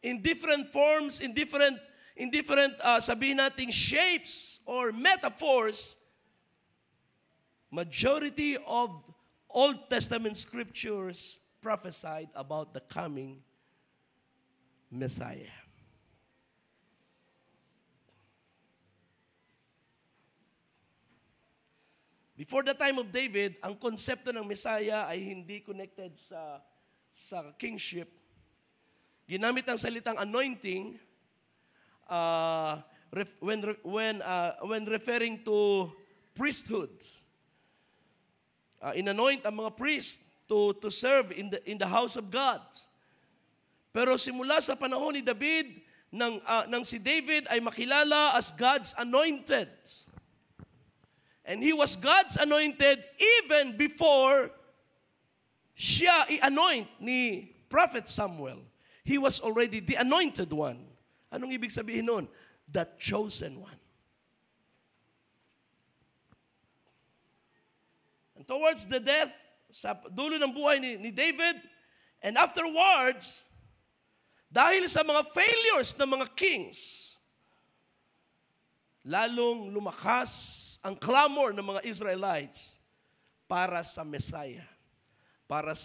In different forms, in different sabihin nating shapes or metaphors, majority of Old Testament scriptures prophesied about the coming Messiah. Before the time of David, ang konsepto ng Messiah ay hindi connected sa kingship. Ginamit ang salitang anointing when referring to priesthood. In-anoint ang mga priest to serve in the house of God. Pero simula sa panahon ni David, nang si David ay makilala as God's anointed. And he was God's anointed even before siya i-anoint ni Prophet Samuel. He was already the anointed one. Anong ibig sabihin nun? The chosen one. And towards the death, sa dulo ng buhay ni David, and afterwards, dahil sa mga failures ng mga kings, lalong lumakas ang clamor ng mga Israelites para sa Messiah, para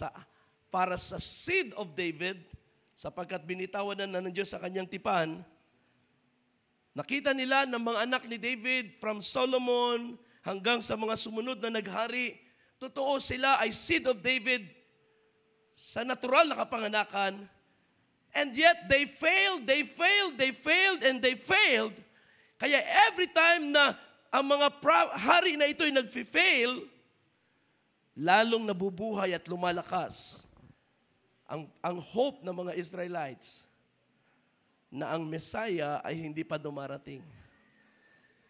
sa seed of David, sapagkat binitawan na ng Diyos sa kanyang tipan. Nakita nila ng mga anak ni David from Solomon hanggang sa mga sumunod na naghari, totoo sila ay seed of David sa natural na kapanganakan. And yet they failed. Kaya every time na ang mga hari na ito'y nag-fail, lalong nabubuhay at lumalakas ang hope ng mga Israelites na ang Messiah ay hindi pa dumarating.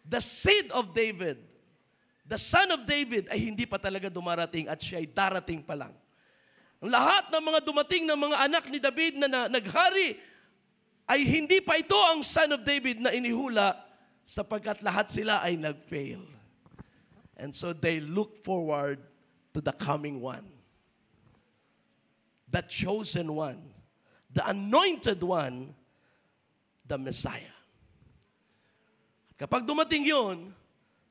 The seed of David, the son of David ay hindi pa talaga dumarating at siya ay darating pa lang. Ang lahat ng mga dumating na mga anak ni David na naghari ay hindi pa ito ang son of David na inihula sapagkat lahat sila ay nag-fail. And so they look forward to the coming one. The chosen one, the anointed one, the Messiah. Kapag dumating yun,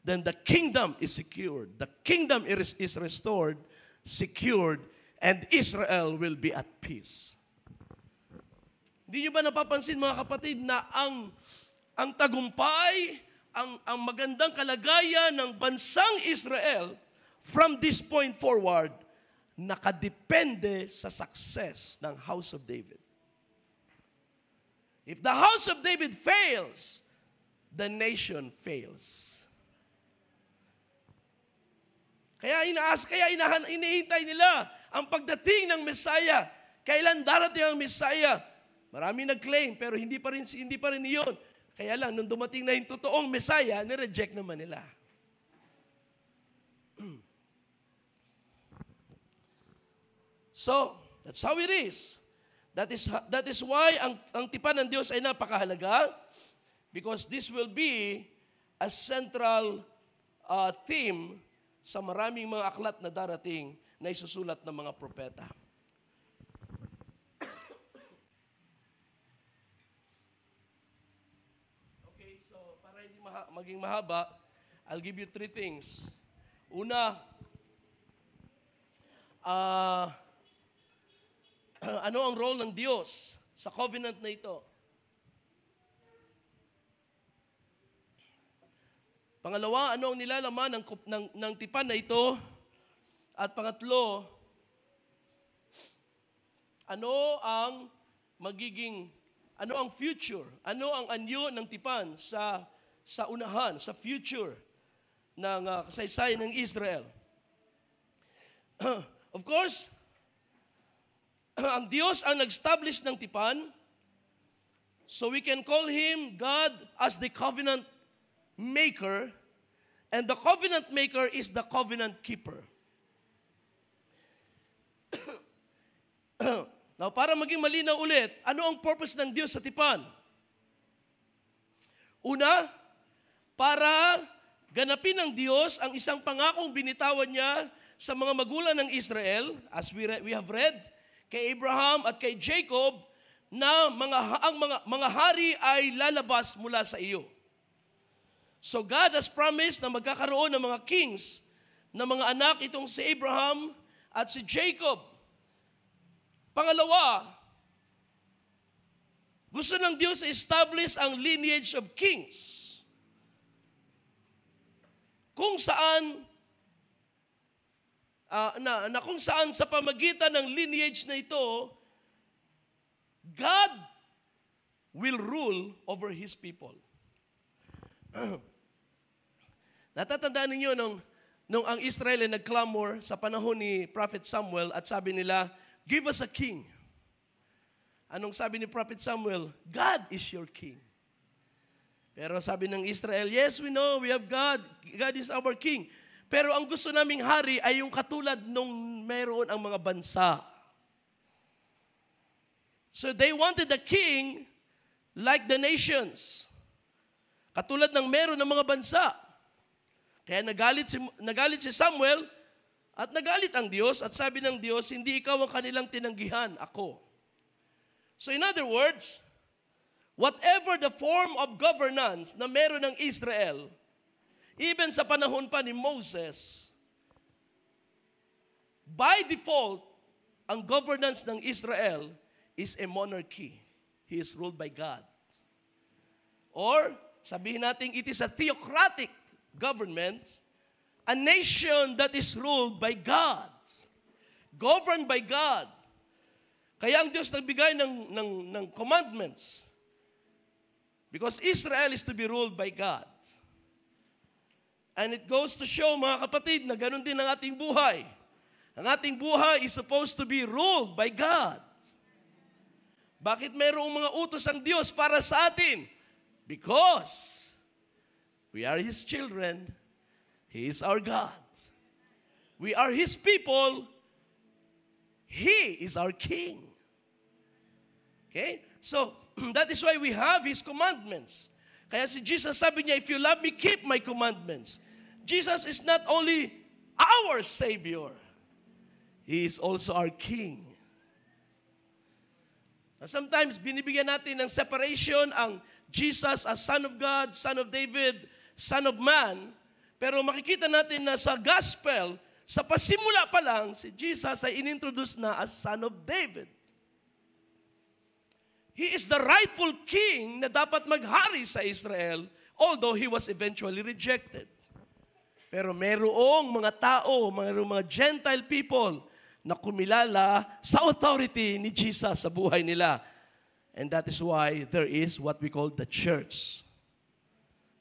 then the kingdom is secured. The kingdom is restored, secured, and Israel will be at peace. Hindi nyo ba napapansin mga kapatid na ang tagumpay, ang magandang kalagayan ng bansang Israel from this point forward, nakadepende sa success ng House of David. If the House of David fails, the nation fails. Kaya inihintay nila ang pagdating ng Messiah. Kailan darating ang Messiah? Marami nag-claim pero hindi pa rin iyon. Kaya lang, nung dumating na yung totoong Messiah, nireject naman nila. So, that's how it is. That is why ang tipan ng Diyos ay napakahalaga, because this will be a central theme sa maraming mga aklat na darating na isusulat ng mga propeta. Okay, so para hindi maging mahaba, I'll give you 3 things. Una, ano ang role ng Diyos sa covenant na ito? Pangalawa, ano ang nilalaman ng tipan na ito? At pangatlo, ano ang future? Ano ang anyo ng tipan sa unahan, sa future ng kasaysayan ng Israel? Of course, ang Diyos ang nag-establish ng tipan, so we can call Him God as the covenant maker, and the covenant maker is the covenant keeper. Now, para maging malinaw ulit, ano ang purpose ng Diyos sa tipan? Una, para ganapin ng Diyos ang isang pangakong binitawan niya sa mga magulang ng Israel, as we have read, kay Abraham at kay Jacob, na ang mga hari ay lalabas mula sa iyo. So God has promised na magkakaroon ng mga kings na mga anak itong si Abraham at si Jacob. Pangalawa, gusto ng Diyos establish ang lineage of kings, kung saan kung saan sa pamagitan ng lineage na ito, God will rule over His people. Natatandaan ninyo nung ang Israel ay nagclamor sa panahon ni Prophet Samuel at sabi nila, give us a king. Anong sabi ni Prophet Samuel? God is your king. Pero sabi ng Israel, yes, we know, we have God. God is our king. Pero ang gusto naming hari ay yung katulad nung meron ang mga bansa. So they wanted a king like the nations. Katulad ng meron ng mga bansa. Kaya nagalit si Samuel At nagalit ang Diyos at sabi ng Diyos, hindi ikaw ang kanilang tinanggihan, ako. So in other words, whatever the form of governance na meron ng Israel, even sa panahon pa ni Moses, by default, ang governance ng Israel is a monarchy. He is ruled by God. Or, sabihin natin, it is a theocratic government, a nation that is ruled by God, governed by God. Kaya ang Diyos nagbigay ng commandments because Israel is to be ruled by God. And it goes to show, mga kapatid, na ganun din ang ating buhay. Ang ating buhay is supposed to be ruled by God. Bakit mayroong mga utos ang Diyos para sa atin? Because we are His children. He is our God. We are His people. He is our King. Okay? So, that is why we have His commandments. Kaya si Jesus sabi niya, if you love me, keep my commandments. Jesus is not only our Savior. He is also our King. Sometimes, binibigyan natin ng separation ang Jesus as Son of God, Son of David, Son of Man. Pero makikita natin na sa gospel, sa pasimula pa lang, si Jesus ay inintroduce na as Son of David. He is the rightful king na dapat maghari sa Israel, although he was eventually rejected. Pero mayroong mga tao, mayroong mga Gentile people na kumilala sa authority ni Jesus sa buhay nila. And that is why there is what we call the church.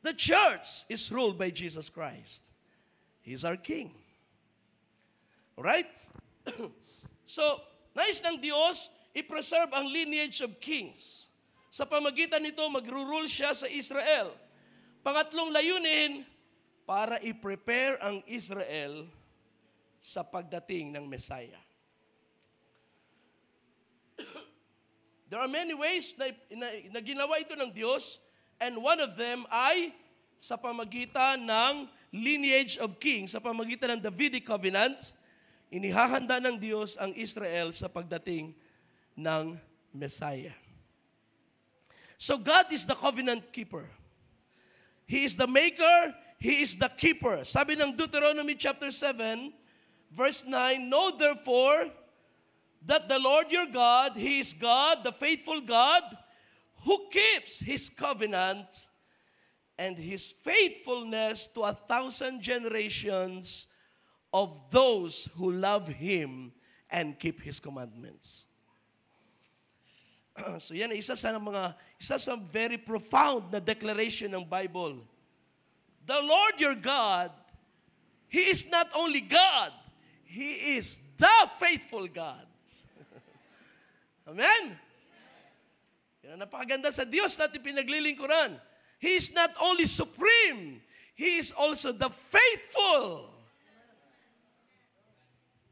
The church is ruled by Jesus Christ. He is our King. Alright? So, nais ng Diyos i-preserve ang lineage of kings. Sa pamagitan nito, magro-rule siya sa Israel. Pangatlong layunin, para i-prepare ang Israel sa pagdating ng Messiah. There are many ways na ginawa ito ng Diyos, and one of them ay sa pamagitan ng lineage of kings, sa pamagitan ng Davidic covenant, inihahanda ng Diyos ang Israel sa pagdating ng Messiah. So God is the covenant keeper. He is the maker, He is the keeper. Sabi ng Deuteronomy chapter 7, verse 9, know therefore that the Lord your God, He is God, the faithful God, who keeps His covenant and His faithfulness to 1,000 generations of those who love Him and keep His commandments. So yan ay isa sa very profound na declaration ng Bible. The Lord your God, He is not only God, He is the faithful God. Amen? Yan ang napakaganda sa Diyos natin pinaglilingkuran. He is not only supreme, He is also the faithful.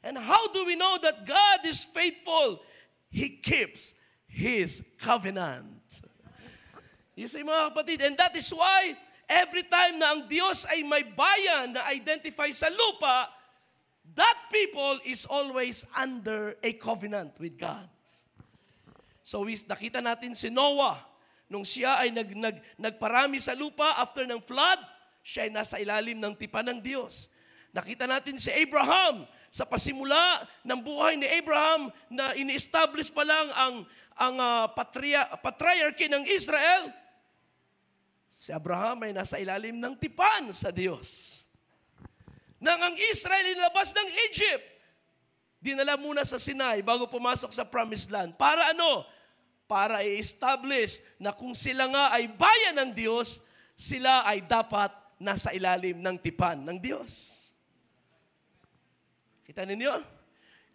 And how do we know that God is faithful? He keeps His covenant. You see, mga kapatid, and that is why every time na ang Diyos ay may bayan na identify sa lupa, that people is always under a covenant with God. So nakita natin si Noah, nung siya ay nagparami sa lupa after ng flood, siya ay nasa ilalim ng tipan ng Diyos. Nakita natin si Abraham, sa pasimula ng buhay ni Abraham na ini-establish pa lang ang patriarchy ng Israel, si Abraham ay nasa ilalim ng tipan sa Diyos. Nang ang Israel inilabas ng Egypt, dinala muna sa Sinai bago pumasok sa Promised Land. Para ano? Para i-establish na kung sila nga ay bayan ng Diyos, sila ay dapat nasa ilalim ng tipan ng Diyos. Kita ninyo?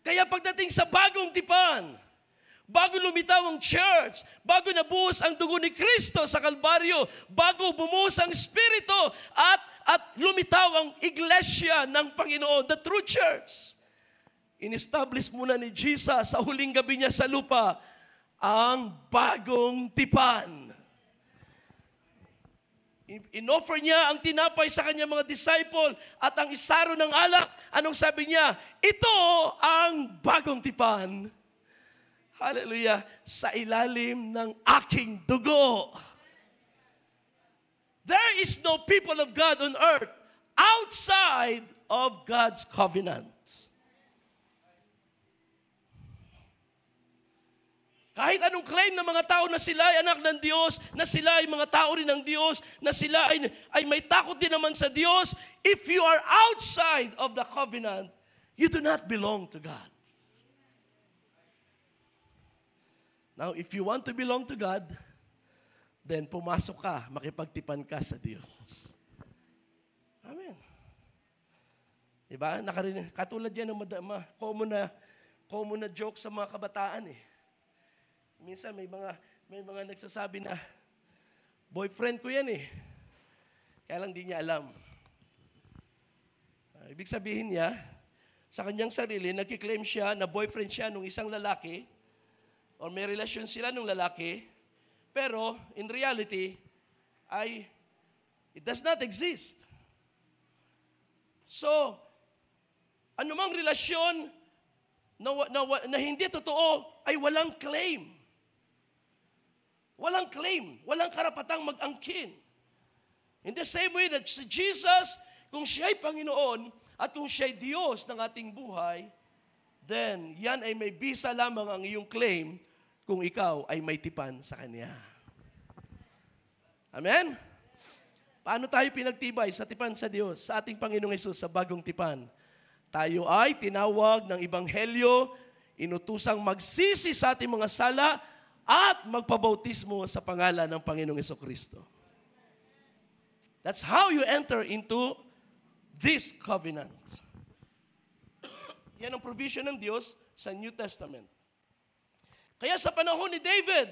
Kaya pagdating sa bagong tipan, bago lumitaw ang church, bago nabuhos ang dugo ni Kristo sa Kalbaryo, bago bumuhos ang Espiritu at lumitaw ang iglesia ng Panginoon, the true church, in-establish muna ni Jesus sa huling gabi niya sa lupa ang bagong tipan. inoffer niya ang tinapay sa kanyang mga disciple at ang isaro ng alak. Anong sabi niya? Ito ang bagong tipan. Hallelujah. Sa ilalim ng aking dugo. There is no people of God on earth outside of God's covenant. Kahit anong claim ng mga tao na sila ay anak ng Diyos, na sila ay mga tao rin ng Diyos, na sila ay may takot din naman sa Diyos, if you are outside of the covenant, you do not belong to God. Now, if you want to belong to God, then pumasok ka, makipagtipan ka sa Diyos. Amen. Diba? Katulad yan ng common na joke sa mga kabataan eh. Minsan may mga nagsasabi na, boyfriend ko yan eh. Kaya lang di niya alam. Ibig sabihin niya, sa kanyang sarili, nagkiklaim siya na boyfriend siya nung isang lalaki, or may relasyon sila nung lalaki, pero in reality, it does not exist. So, anumang relasyon na hindi totoo ay walang claim. Walang claim, walang karapatang mag-angkin. In the same way that si Jesus, kung siya ay Panginoon at kung siya ay Diyos ng ating buhay, then yan ay may bisa lamang ang iyong claim kung ikaw ay may tipan sa Kanya. Amen? Paano tayo pinagtibay sa tipan sa Diyos, sa ating Panginoong Hesus, sa bagong tipan? Tayo ay tinawag ng Ebanghelyo, inutusang magsisi sa ating mga sala, at magpabautismo sa pangalan ng Panginoong Hesukristo. That's how you enter into this covenant. Yan ang provision ng Diyos sa New Testament. Kaya sa panahon ni David,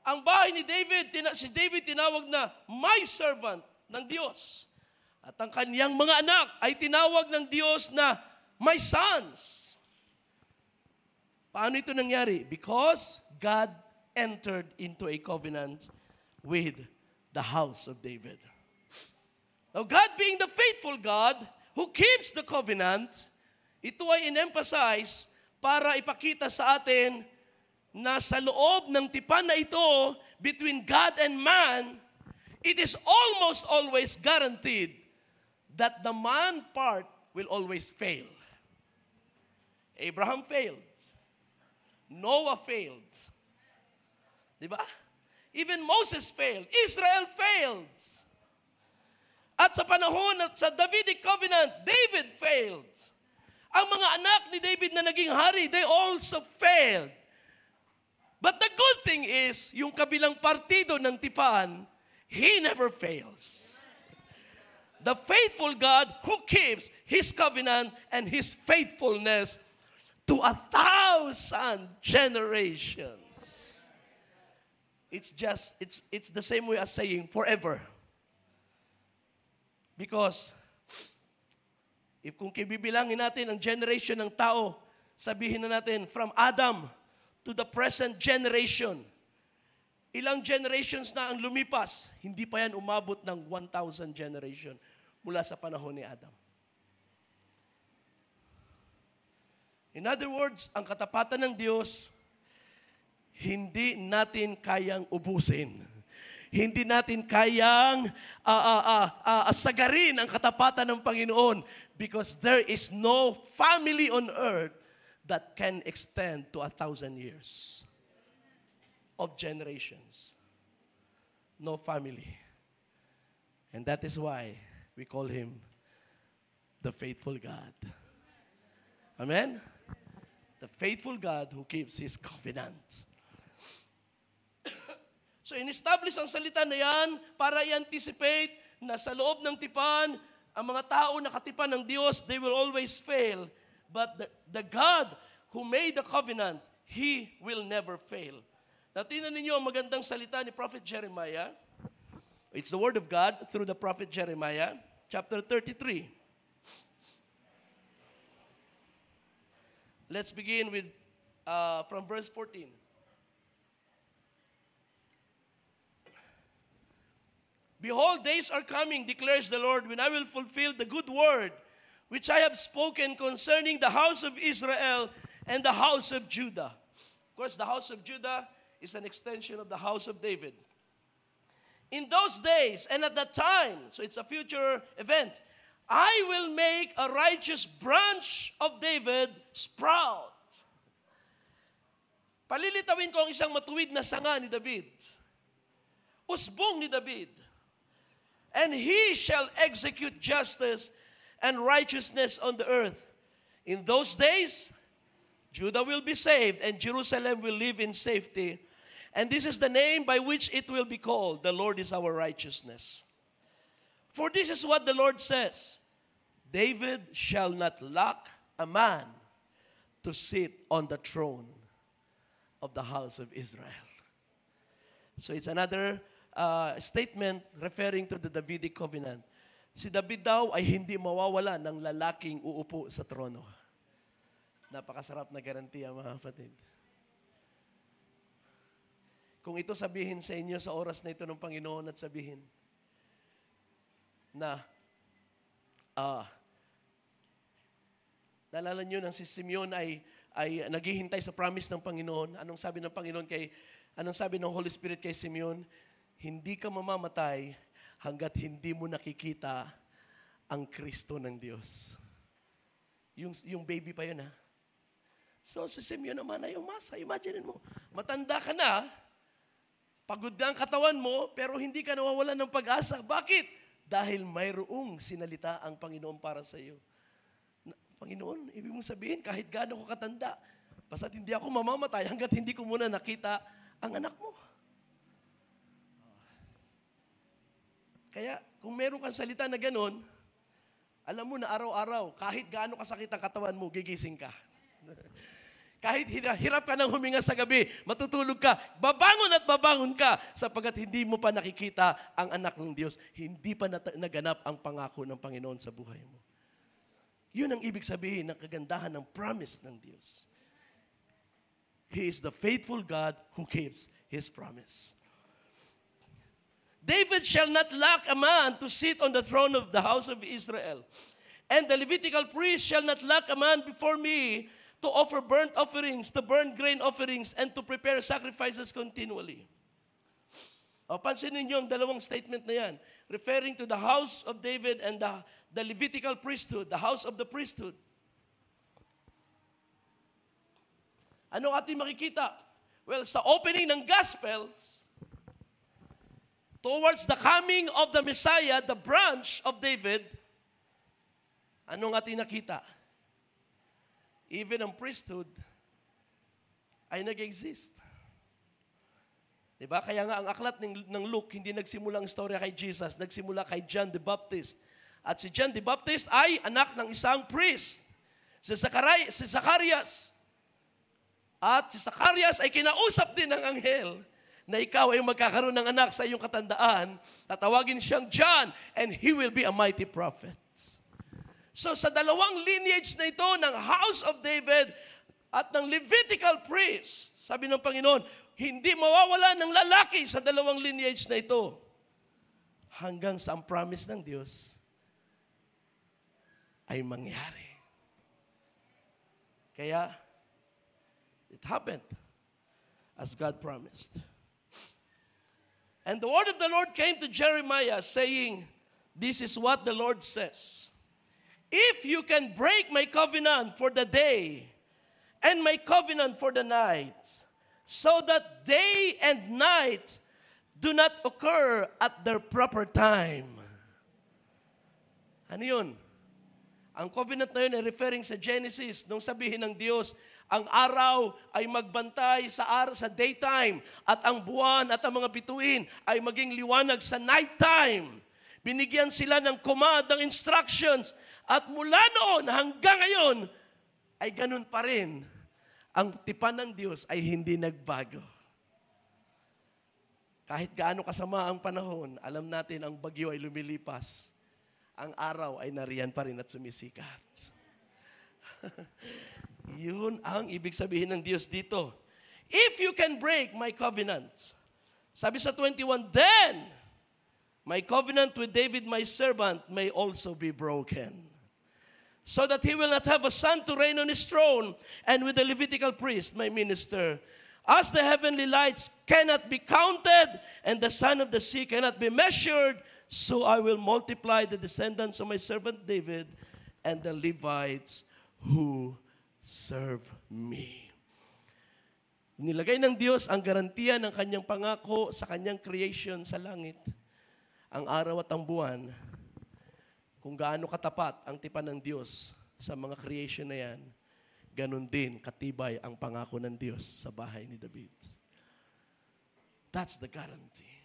ang bahay ni David, si David tinawag na my servant ng Diyos. At ang kaniyang mga anak ay tinawag ng Diyos na my sons. Paano ito nangyari? Because God entered into a covenant with the house of David. Now, God being the faithful God who keeps the covenant, ito ay in-emphasize para ipakita sa atin na sa loob ng tipan na ito between God and man, it is almost always guaranteed that the man part will always fail. Abraham failed. Noah failed. Diba? Even Moses failed. Israel failed. At sa panahon at sa Davidic covenant, David failed. Ang mga anak ni David na naging hari, they also failed. But the good thing is, yung kabilang partido ng tipan, he never fails. The faithful God who keeps His covenant and His faithfulness to 1,000 generations. It's the same way as saying forever. Because kung kibibilangin natin ang generation ng tao, sabihin na natin from Adam to the present generation, ilang generations na ang lumipas, hindi pa yan umabot ng 1,000 generation mula sa panahon ni Adam. In other words, ang katapatan ng Diyos, hindi natin kayang ubusin. Hindi natin kayang sagarin ang katapatan ng Panginoon because there is no family on earth that can extend to 1,000 years of generations. No family. And that is why we call Him the faithful God. Amen? The faithful God who keeps His covenant. So, in-establish ang salita na yan para i-anticipate na sa loob ng tipan, ang mga tao na katipan ng Diyos, they will always fail. But the God who made the covenant, He will never fail. Tingnan ninyo ang magandang salita ni Prophet Jeremiah. It's the word of God through the Prophet Jeremiah, chapter 33. Let's begin with from verse 14. Behold, days are coming, declares the Lord, when I will fulfill the good word which I have spoken concerning the house of Israel and the house of Judah. Of course, the house of Judah is an extension of the house of David. In those days and at that time, so it's a future event, I will make a righteous branch of David sprout. Palilitawin ko ang isang matuwid na sanga ni David. Usbong ni David. And he shall execute justice and righteousness on the earth. In those days, Judah will be saved, and Jerusalem will live in safety. And this is the name by which it will be called, the Lord is our righteousness. For this is what the Lord says, David shall not lack a man to sit on the throne of the house of Israel. So it's another statement referring to the Davidic covenant. Si David daw ay hindi mawawala ng lalaking uupo sa trono. Napakasarap na garantiya, mga kapatid. Kung ito sabihin sa inyo sa oras na ito ng Panginoon at sabihin na naalala nyo nang si Simeon ay naghihintay sa promise ng Panginoon. Anong sabi ng Panginoon anong sabi ng Holy Spirit kay Simeon? Hindi ka mamamatay hanggat hindi mo nakikita ang Kristo ng Diyos. Yung baby pa yun, ha? So, si Simeon naman ay umasa. Imagine mo, matanda ka na, pagod na ang katawan mo, pero hindi ka nawawalan ng pag-asa. Bakit? Dahil mayroong sinalita ang Panginoon para sa iyo. Panginoon, ibig mong sabihin, kahit gaano ko katanda, basta't hindi ako mamamatay hanggat hindi ko muna nakita ang anak mo. Kaya, kung meron kang salita na ganon, alam mo na araw-araw, kahit gaano kasakit ang katawan mo, gigising ka. Kahit hirap ka ng huminga sa gabi, matutulog ka, babangon ka, sapagkat hindi mo pa nakikita ang anak ng Diyos. Hindi pa naganap ang pangako ng Panginoon sa buhay mo. Yun ang ibig sabihin ng kagandahan ng promise ng Diyos. He is the faithful God who keeps His promise. David shall not lack a man to sit on the throne of the house of Israel. And the Levitical priest shall not lack a man before me to offer burnt offerings, to burn grain offerings, and to prepare sacrifices continually. O, pansinin niyo ang dalawang statement na yan, referring to the house of David and the Levitical priesthood, the house of the priesthood. Ano ating makikita? Well, sa opening ng Gospels, towards the coming of the Messiah, the branch of David, anong ating nakita? Even ang priesthood ay nag-exist. Diba? Kaya nga ang aklat ng Luke, hindi nagsimula ang storya kay Jesus, nagsimula kay John the Baptist. At si John the Baptist ay anak ng isang priest, si Zacarias. At si Zacarias ay kinausap din ng anghel na ikaw ay magkakaroon ng anak sa iyong katandaan, tatawagin siyang John, and he will be a mighty prophet. So sa dalawang lineage na ito ng House of David at ng Levitical priest, sabi ng Panginoon, hindi mawawala ng lalaki sa dalawang lineage na ito hanggang sa ang promise ng Diyos ay mangyari. Kaya, it happened as God promised. And the word of the Lord came to Jeremiah saying, this is what the Lord says. If you can break my covenant for the day and my covenant for the night, so that day and night do not occur at their proper time. Ano yun? Ang covenant na yun ay referring sa Genesis, nung sabihin ng Diyos, ang araw ay magbantay sa daytime at ang buwan at ang mga bituin ay maging liwanag sa nighttime. Binigyan sila ng command, ng instructions, at mula noon hanggang ngayon ay ganun pa rin. Ang tipan ng Diyos ay hindi nagbago. Kahit gaano kasama ang panahon, alam natin ang bagyo ay lumilipas. Ang araw ay nariyan pa rin at sumisikat. Yun ang ibig sabihin ng Diyos dito. If you can break my covenant, sabi sa 21, then My covenant with David, my servant, may also be broken, so that he will not have a son to reign on his throne, and with the Levitical priest, my minister. As the heavenly lights cannot be counted, and the sand of the sea cannot be measured, so I will multiply the descendants of my servant David and the Levites who serve me. Nilagay ng Diyos ang garantiya ng kanyang pangako sa kanyang creation sa langit, ang araw at ang buwan, kung gaano katapat ang tipan ng Diyos sa mga creation na yan, ganun din katibay ang pangako ng Diyos sa bahay ni David. That's the guarantee.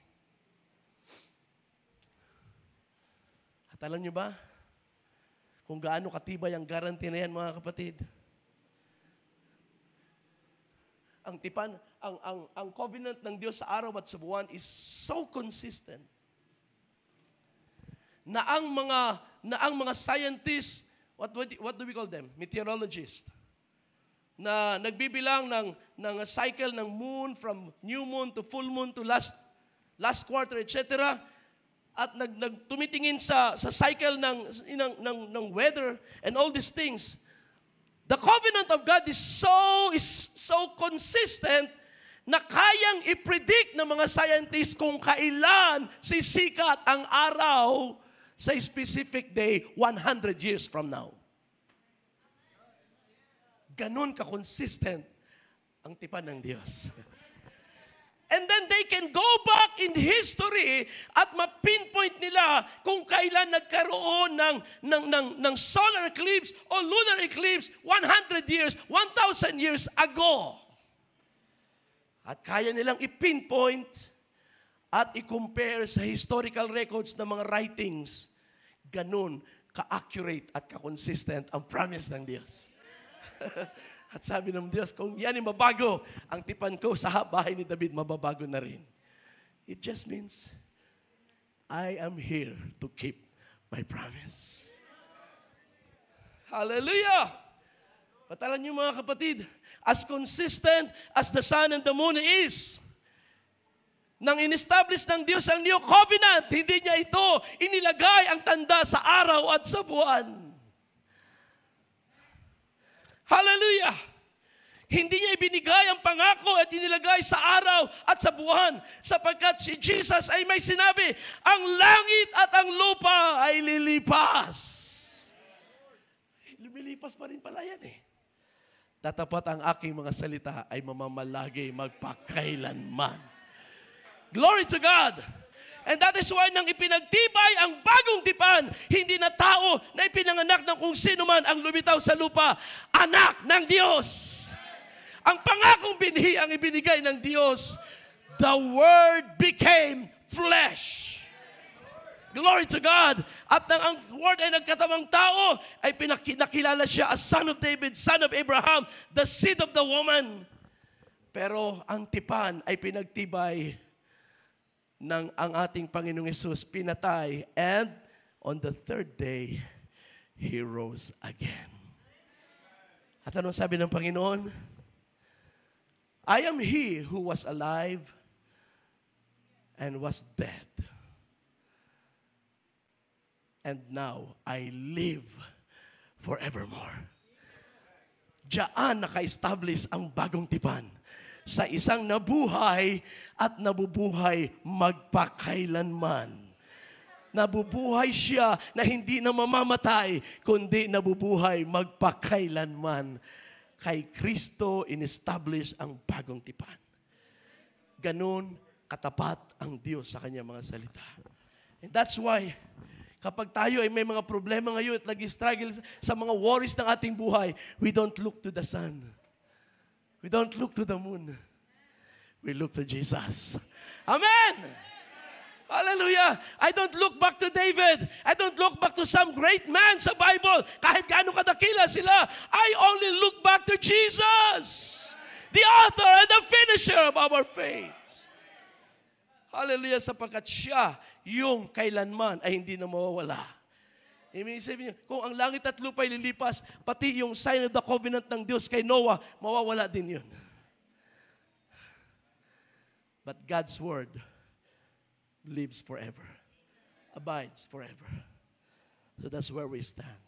At alam niyo ba, kung gaano katibay ang guarantee na yan, mga kapatid? Ang tipan, ang covenant ng Diyos sa araw at sa buwan is so consistent na ang mga scientists, what do we call them? Meteorologists, na nagbibilang ng cycle ng moon from new moon to full moon to last quarter, etc. At tumitingin sa cycle ng weather and all these things. The covenant of God is so consistent na kayang i-predict ng mga scientists kung kailan sisikat ang araw sa specific day 100 years from now. Ganon ka-consistent ang tipan ng Diyos. And then they can go back in history at ma-pinpoint nila kung kailan nagkaroon ng solar eclipse o lunar eclipse 100 years, 1,000 years ago. At kaya nilang i-pinpoint at i-compare sa historical records ng mga writings. Ganun ka-accurate at ka-consistent ang promise ng Diyos. At sabi ng Diyos, kung yan ay mabago, ang tipan ko sa bahay ni David, mababago na rin. It just means, I am here to keep my promise. Hallelujah! Patalan niyo mga kapatid, as consistent as the sun and the moon is, nang in-establish ng Diyos ang new covenant, hindi niya ito inilagay ang tanda sa araw at sa buwan. Hallelujah! Hindi niya ibinigay ang pangako at inilagay sa araw at sa buwan sapagkat si Jesus ay may sinabi, ang langit at ang lupa ay lilipas. Lumilipas pa rin pala yan eh. Tatapat ang aking mga salita ay mamamalagi magpakailanman. Glory to God! And that is why nang ipinagtibay ang bagong tipan, hindi na tao na ipinanganak ng kung sino man ang lumitaw sa lupa, anak ng Diyos. Ang pangakong binhi ang ibinigay ng Diyos, the Word became flesh. Glory to God. At nang ang Word ay nagkatamang tao, ay pinakilala siya as Son of David, Son of Abraham, the seed of the woman. Pero ang tipan ay pinagtibay ng ang ating Panginoong Hesus pinatay, and on the third day, He rose again. At anong sabi ng Panginoon? I am He who was alive and was dead. And now, I live forevermore. Diyan naka-establish ang bagong tipan sa isang nabuhay at nabubuhay magpakailanman. Nabubuhay siya na hindi na mamamatay, kundi nabubuhay magpakailanman. Kay Kristo in-establish ang bagong tipan. Ganon katapat ang Diyos sa kanyang mga salita. And that's why, kapag tayo ay may mga problema ngayon at nag-struggle sa mga worries ng ating buhay, we don't look to the sun. We don't look to the moon. We look to Jesus. Amen! Hallelujah! I don't look back to David. I don't look back to some great man sa Bible. Kahit gaano kadakila sila, I only look back to Jesus, the author and the finisher of our faith. Hallelujah! Sapagkat siya yung kailanman ay hindi na mawawala. Ibig sabihin niya, kung ang langit at lupa ay lilipas, pati yung sign of the covenant ng Diyos kay Noah, mawawala din yun. But God's word lives forever. abides forever. So that's where we stand.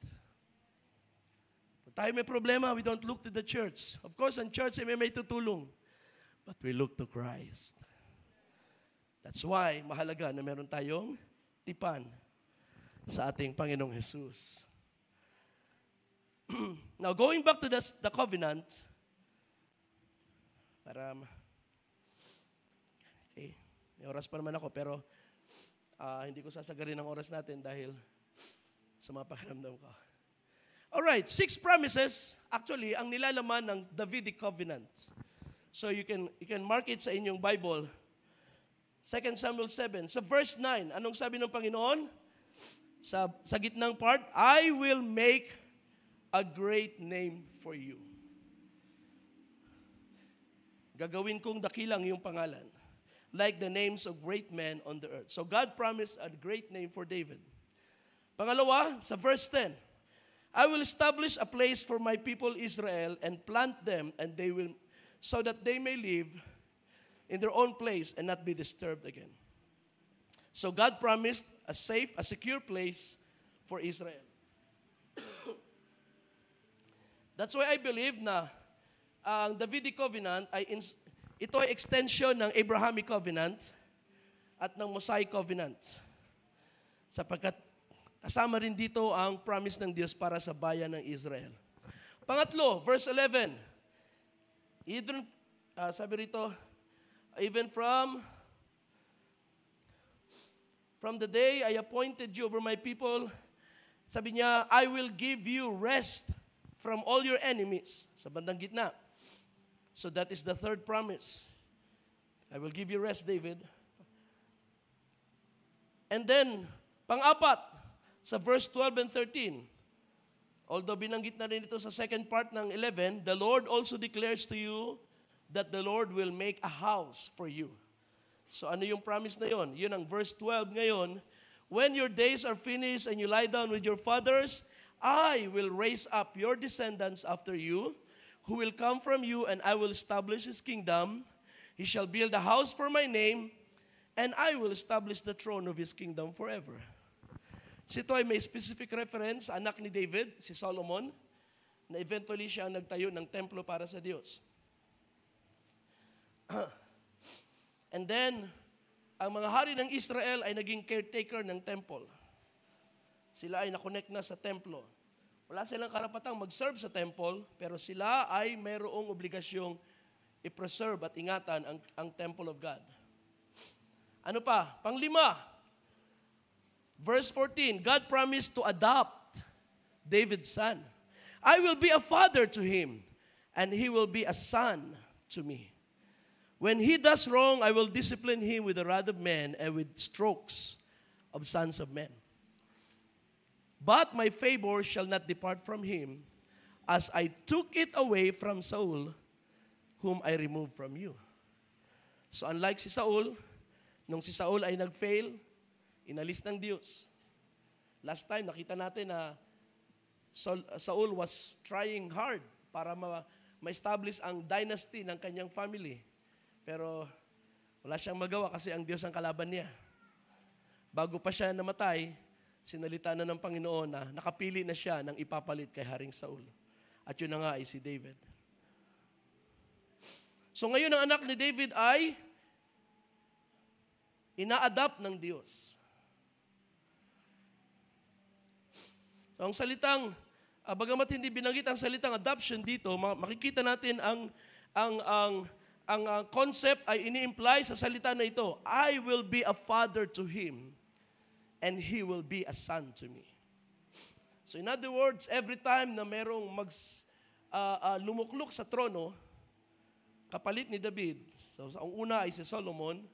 Kung tayo may problema, we don't look to the church. Of course, ang church ay may tutulong. But we look to Christ. That's why mahalaga na meron tayong tipan sa ating Panginoong Jesus. Now, going back to the covenant, okay, may oras pa naman ako, pero hindi ko sasagarin ang oras natin dahil sa mga pakiramdam ko. Alright, 6 promises, actually, ang nilalaman ng Davidic covenant. So you can mark it sa inyong Bible. 2 Samuel 7. Sa verse 9, anong sabi ng Panginoon? Sa gitnang part, I will make a great name for you. Gagawin kong dakilang iyong pangalan, like the names of great men on the earth. So God promised a great name for David. Pangalawa, sa verse 10, I will establish a place for my people Israel and plant them, and they will, so that they may live in their own place and not be disturbed again. So God promised a safe, a secure place for Israel. That's why I believe na ang Davidic covenant ito ay extension ng Abrahamic covenant at ng Mosaic covenant. Sapagkat kasama rin dito ang promise ng Diyos para sa bayan ng Israel. Pangatlo, verse 11. Sabi rito, even from the day I appointed you over my people, sabi niya, I will give you rest from all your enemies. Sa bandang gitna. So that is the third promise. I will give you rest, David. And then, pang-apat, sa verse 12 and 13, although binanggit na rin ito sa second part ng 11, the Lord also declares to you that the Lord will make a house for you. So ano yung promise na yon? Yun ang verse 12 ngayon. When your days are finished and you lie down with your fathers, I will raise up your descendants after you, who will come from you, and I will establish his kingdom. He shall build a house for my name, and I will establish the throne of his kingdom forever. So ito ay may specific reference sa anak ni David, si Solomon, na eventually siya ang nagtayo ng templo para sa Diyos. And then, ang mga hari ng Israel ay naging caretaker ng temple. Sila ay nakonect na sa templo. Wala silang karapatang mag-serve sa temple, pero sila ay mayroong obligasyong i-preserve at ingatan ang temple of God. Ano pa? Panglima, verse 14, God promised to adopt David's son. I will be a father to him, and he will be a son to me. When he does wrong, I will discipline him with the rod of men and with strokes of sons of men. But my favor shall not depart from him, as I took it away from Saul, whom I removed from you. So unlike si Saul, nung si Saul ay nag-fail, inalis ng Diyos. Last time, nakita natin na Saul was trying hard para ma-establish ang dynasty ng kanyang family. Pero wala siyang magawa kasi ang Diyos ang kalaban niya. Bago pa siya namatay, sinalita na ng Panginoon na nakapili na siya ng ipapalit kay Haring Saul. At yun na nga ay si David. So ngayon ang anak ni David ay ina-adapt ng Diyos. So ang salitang, bagamat hindi binanggit ang salitang adoption dito, makikita natin ang concept ay ini-imply sa salita na ito. I will be a father to him, and he will be a son to me. So in other words, every time na merong lumuklok sa trono, kapalit ni David, so ang una ay si Solomon,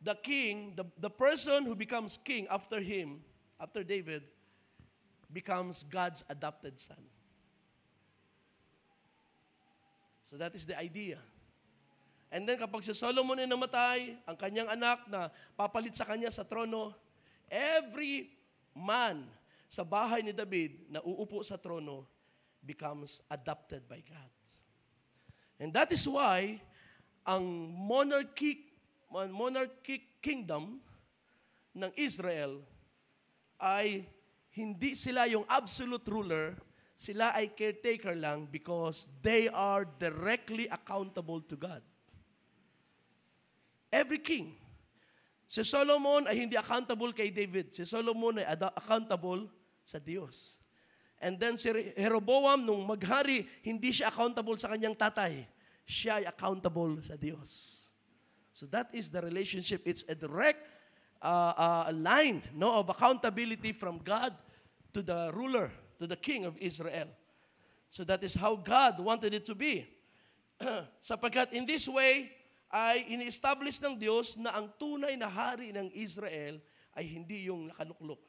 the king, the person who becomes king after him, after David, becomes God's adopted son. So that is the idea. And then kapag si Solomon ay namatay, ang kanyang anak na papalit sa kanya sa trono, every man sa bahay ni David na uupo sa trono becomes adopted by God. And that is why ang monarchic kingdom ng Israel ay hindi sila yung absolute ruler, sila ay caretaker lang because they are directly accountable to God. Every king. Si Solomon ay hindi accountable kay David. Si Solomon ay accountable sa Diyos. And then si Jeroboam, nung maghari, hindi siya accountable sa kanyang tatay. Siya ay accountable sa Diyos. So that is the relationship. It's a direct line of accountability from God to the ruler, to the king of Israel. So that is how God wanted it to be. Sapagkat in this way, ay ini-establish ng Diyos na ang tunay na hari ng Israel ay hindi yung nakaluklok,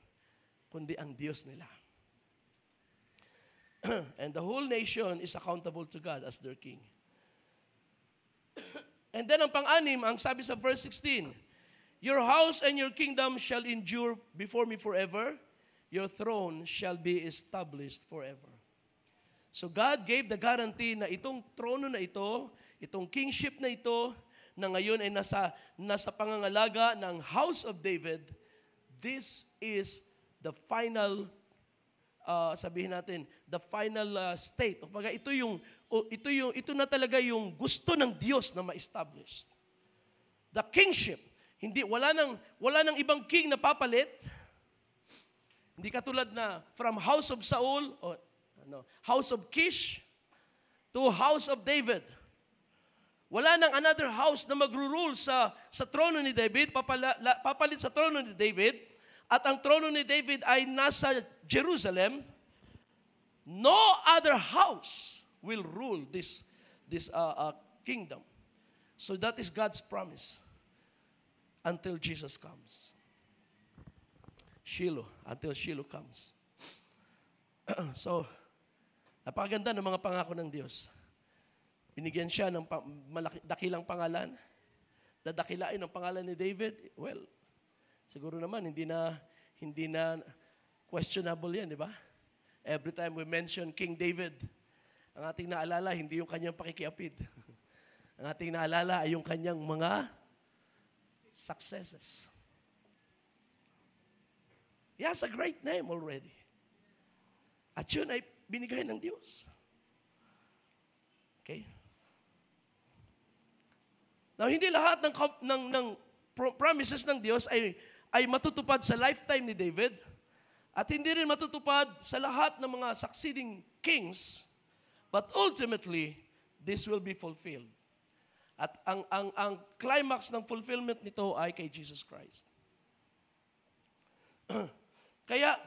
kundi ang Diyos nila. And the whole nation is accountable to God as their king. And then ang pang-anim, ang sabi sa verse 16, your house and your kingdom shall endure before me forever. Your throne shall be established forever. So God gave the guarantee na itong trono na ito, itong kingship na ito, na ngayon ay nasa pangangalaga ng House of David, this is the final, sabihin natin, the final state. O baga, ito na talaga yung gusto ng Diyos na ma-establish. The kingship. Wala nang ibang king na papalit. Hindi katulad na from House of Saul, House of Kish, to House of David. Wala nang another house na magro-rule sa trono ni David, papalit sa trono ni David, at ang trono ni David ay nasa Jerusalem. No other house will rule this kingdom. So that is God's promise until Jesus comes. Shiloh, until Shiloh comes. So, napakaganda ng mga pangako ng Diyos. Binigyan siya ng dakilang pangalan. Dadakilain ang pangalan ni David. Well, siguro naman hindi na questionable 'yan, di ba? Every time we mention King David, ang ating naalala hindi yung kanyang pakikiapid. Ang ating naalala ay yung kanyang mga successes. He has a great name already. At yun ay binigay ng Diyos. Okay? Now, hindi lahat ng promises ng Diyos ay matutupad sa lifetime ni David at hindi rin matutupad sa lahat ng mga succeeding kings, but ultimately, this will be fulfilled. At ang climax ng fulfillment nito ay kay Jesus Christ. Kaya,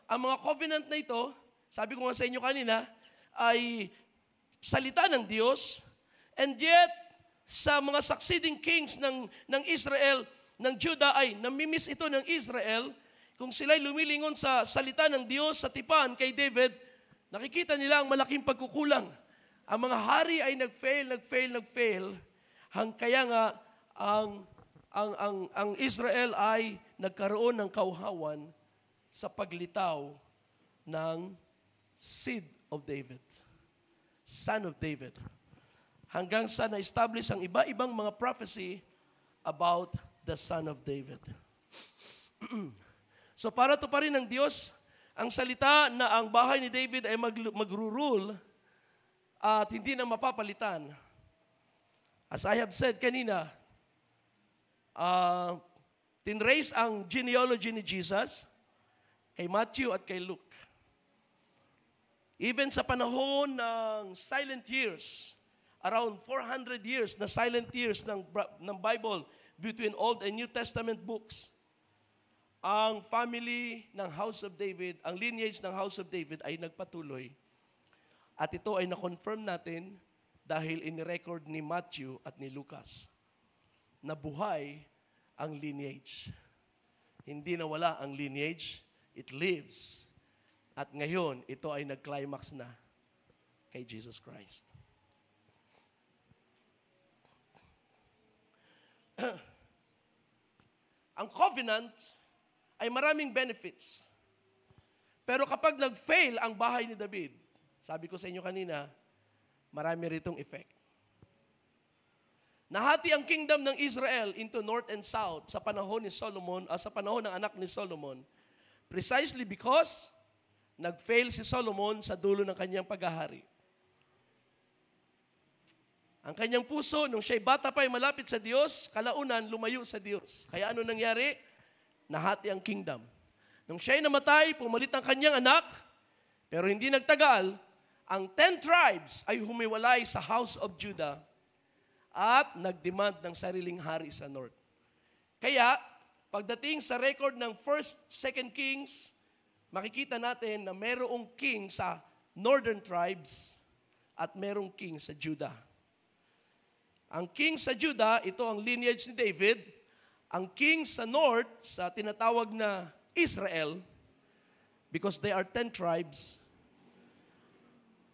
ang mga covenant na ito, sabi ko nga sa inyo kanina, ay salita ng Diyos, and yet, sa mga succeeding kings ng Israel, ng Judah ay namimiss ito ng Israel. Kung sila'y lumilingon sa salita ng Diyos sa tipan kay David, nakikita nila ang malaking pagkukulang. Ang mga hari ay nagfail. Kaya nga, ang Israel ay nagkaroon ng kauhawan sa paglitaw ng seed of David, son of David. Hanggang sa na-establish ang iba-ibang mga prophecy about the son of David. So para to pa rin ng Diyos, ang salita na ang bahay ni David ay magro-rule at hindi na mapapalitan. As I have said kanina, tinrace ang genealogy ni Jesus kay Matthew at kay Luke. Even sa panahon ng silent years, around 400 years na silent years ng Bible between Old and New Testament books, ang family ng House of David, ang lineage ng House of David ay nagpatuloy. At ito ay na-confirm natin dahil in-record ni Matthew at ni Lucas na buhay ang lineage. Hindi nawala ang lineage, it lives. At ngayon, ito ay nag-climax na kay Jesus Christ. Ang covenant ay maraming benefits. Pero kapag nag-fail ang bahay ni David, sabi ko sa inyo kanina, marami ritong effect. Nahati ang kingdom ng Israel into north and south sa panahon ni Solomon, sa panahon ng anak ni Solomon, precisely because nag-fail si Solomon sa dulo ng kanyang paghahari. Ang kanyang puso, nung siya'y bata pa ay malapit sa Diyos, kalaunan lumayo sa Diyos. Kaya ano nangyari? Nahati ang kingdom. Nung siya'y namatay, pumalit ang kanyang anak, pero hindi nagtagal, ang 10 tribes ay humiwalay sa house of Judah at nagdemand ng sariling hari sa north. Kaya, pagdating sa record ng 1st, 2nd Kings, makikita natin na merong king sa northern tribes at merong king sa Judah. Ang king sa Judah, ito ang lineage ni David. Ang king sa north, sa tinatawag na Israel, because they are 10 tribes,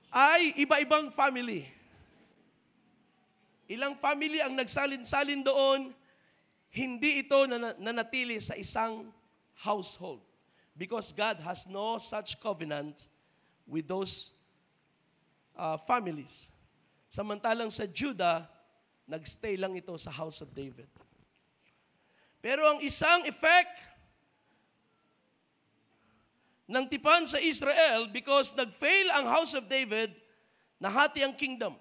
ay iba-ibang family. Ilang family ang nagsalin-salin doon, hindi ito nanatili sa isang household. Because God has no such covenant with those families. Samantalang sa Judah, nagstay lang ito sa house of David. Pero ang isang effect ng tipan sa Israel, because nag-fail ang house of David, nahati ang kingdom.